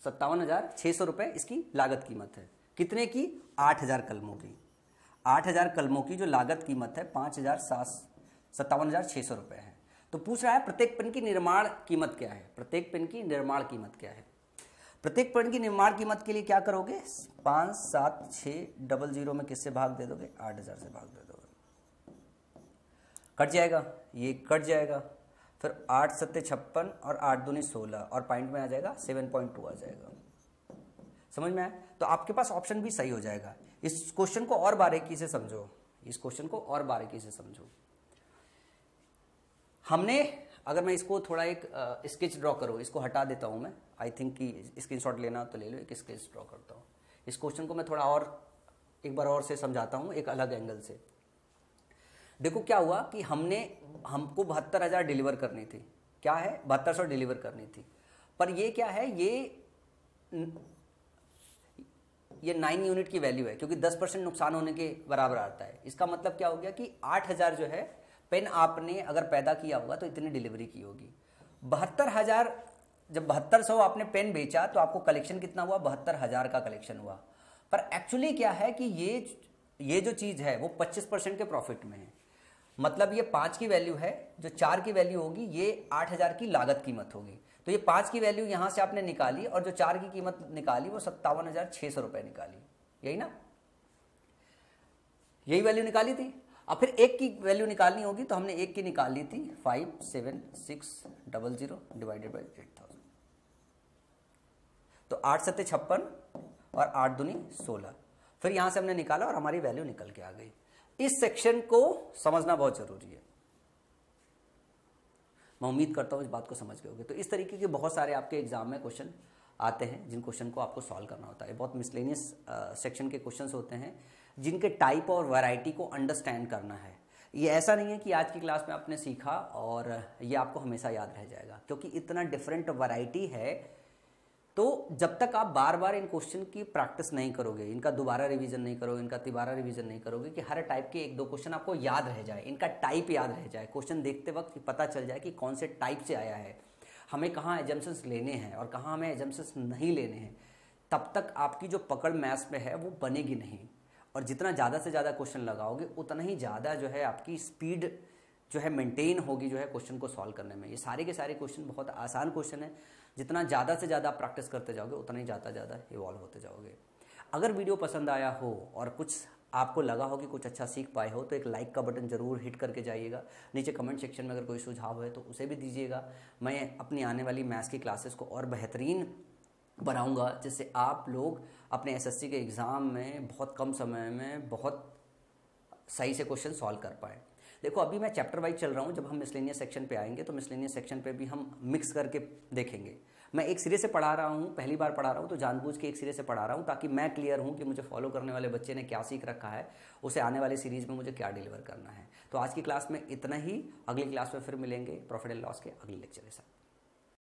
57,600 रुपये इसकी लागत कीमत है। कितने की, 8,000 कलमों की। 8,000 कलमों की जो लागत कीमत है 57,600 रुपये है। तो पूछ रहा है प्रत्येक पेन की निर्माण कीमत क्या है, प्रत्येक पेन की निर्माण कीमत क्या है। प्रत्येक पेन की निर्माण कीमत के लिए क्या करोगे, 57600 में किससे भाग दे दोगे, 8,000 से भाग दे दोगे, कट जाएगा, ये कट जाएगा। फिर 8 7 56 और 8 दूनी 16 और पॉइंट में आ जाएगा 7.2 आ जाएगा। समझ में आया? तो आपके पास ऑप्शन भी सही हो जाएगा। इस क्वेश्चन को और बारीकी से समझो, इस क्वेश्चन को और बारीकी से समझो। हमने, अगर मैं इसको थोड़ा एक स्केच ड्रॉ करूँ, इसको हटा देता हूँ मैं, आई थिंक कि स्क्रीनशॉट लेना तो ले लो, एक स्केच ड्रॉ करता हूँ। इस क्वेश्चन को मैं थोड़ा और एक बार और से समझाता हूँ, एक अलग एंगल से। देखो क्या हुआ कि हमको 72,000 डिलीवर करनी थी, क्या है, 7200 डिलीवर करनी थी। पर ये क्या है, ये 9 यूनिट की वैल्यू है, क्योंकि 10% नुकसान होने के बराबर आता है। इसका मतलब क्या हो गया कि 8000 जो है पेन आपने अगर पैदा किया होगा तो इतनी डिलीवरी की होगी। 72,000, जब 7200 आपने पेन बेचा तो आपको कलेक्शन कितना हुआ, 72,000 का कलेक्शन हुआ। पर एक्चुअली क्या है कि ये जो चीज़ है वो 25% के प्रॉफिट में है। मतलब ये 5 की वैल्यू है, जो 4 की वैल्यू होगी ये 8000 की लागत कीमत होगी। तो ये 5 की वैल्यू यहां से आपने निकाली और जो 4 की कीमत निकाली वो 57,600 रुपए निकाली, यही ना, यही वैल्यू निकाली थी। अब फिर एक की वैल्यू निकालनी होगी तो हमने एक की निकाल ली थी 57,600 डिवाइडेड बाई 8000। तो 8 सत्ते 56 और 8 दूनी 16। फिर यहां से हमने निकाला और हमारी वैल्यू निकल के आ गई। इस सेक्शन को समझना बहुत जरूरी है। मैं उम्मीद करता हूं इस बात को समझ गए होंगे। तो इस तरीके के बहुत सारे आपके एग्जाम में क्वेश्चन आते हैं जिन क्वेश्चन को आपको सॉल्व करना होता है। बहुत मिसलेनियस सेक्शन के क्वेश्चंस होते हैं जिनके टाइप और वैरायटी को अंडरस्टैंड करना है। ये ऐसा नहीं है कि आज की क्लास में आपने सीखा और ये आपको हमेशा याद रह जाएगा, क्योंकि इतना डिफरेंट वैरायटी है। तो जब तक आप बार बार इन क्वेश्चन की प्रैक्टिस नहीं करोगे, इनका दोबारा रिवीजन नहीं करोगे, इनका तिबारा रिवीजन नहीं करोगे कि हर टाइप के 1-2 क्वेश्चन आपको याद रह जाए, इनका टाइप याद रह जाए, क्वेश्चन देखते वक्त पता चल जाए कि कौन से टाइप से आया है, हमें कहाँ एजम्पशंस लेने हैं और कहाँ हमें एजम्पशंस नहीं लेने हैं, तब तक आपकी जो पकड़ मैथ्स में है वो बनेगी नहीं। और जितना ज़्यादा से ज़्यादा क्वेश्चन लगाओगे उतना ही ज़्यादा जो है आपकी स्पीड जो है मेंटेन होगी जो है क्वेश्चन को सॉल्व करने में। ये सारे के सारे क्वेश्चन बहुत आसान क्वेश्चन है, जितना ज़्यादा से ज़्यादा प्रैक्टिस करते जाओगे उतना ही ज़्यादा इवॉल्व होते जाओगे। अगर वीडियो पसंद आया हो और कुछ आपको लगा हो कि कुछ अच्छा सीख पाए हो तो एक लाइक का बटन जरूर हिट करके जाइएगा। नीचे कमेंट सेक्शन में अगर कोई सुझाव है तो उसे भी दीजिएगा। मैं अपनी आने वाली मैथ्स की क्लासेस को और बेहतरीन बनाऊंगा, जिससे आप लोग अपने एसएससी के एग्ज़ाम में बहुत कम समय में बहुत सही से क्वेश्चन सॉल्व कर पाए। देखो अभी मैं चैप्टर वाइज चल रहा हूँ, जब हम मिसलेनियस सेक्शन पे आएंगे तो मिसलेनियस सेक्शन पे भी हम मिक्स करके देखेंगे। मैं एक सिरे से पढ़ा रहा हूँ, पहली बार पढ़ा रहा हूँ तो जानबूझ के एक सिरे से पढ़ा रहा हूँ ताकि मैं क्लियर हूँ कि मुझे फॉलो करने वाले बच्चे ने क्या सीख रखा है, उसे आने वाली सीरीज़ में मुझे क्या डिलीवर करना है। तो आज की क्लास में इतना ही, अगली क्लास में फिर मिलेंगे प्रॉफिट एंड लॉस के अगले लेक्चर के साथ।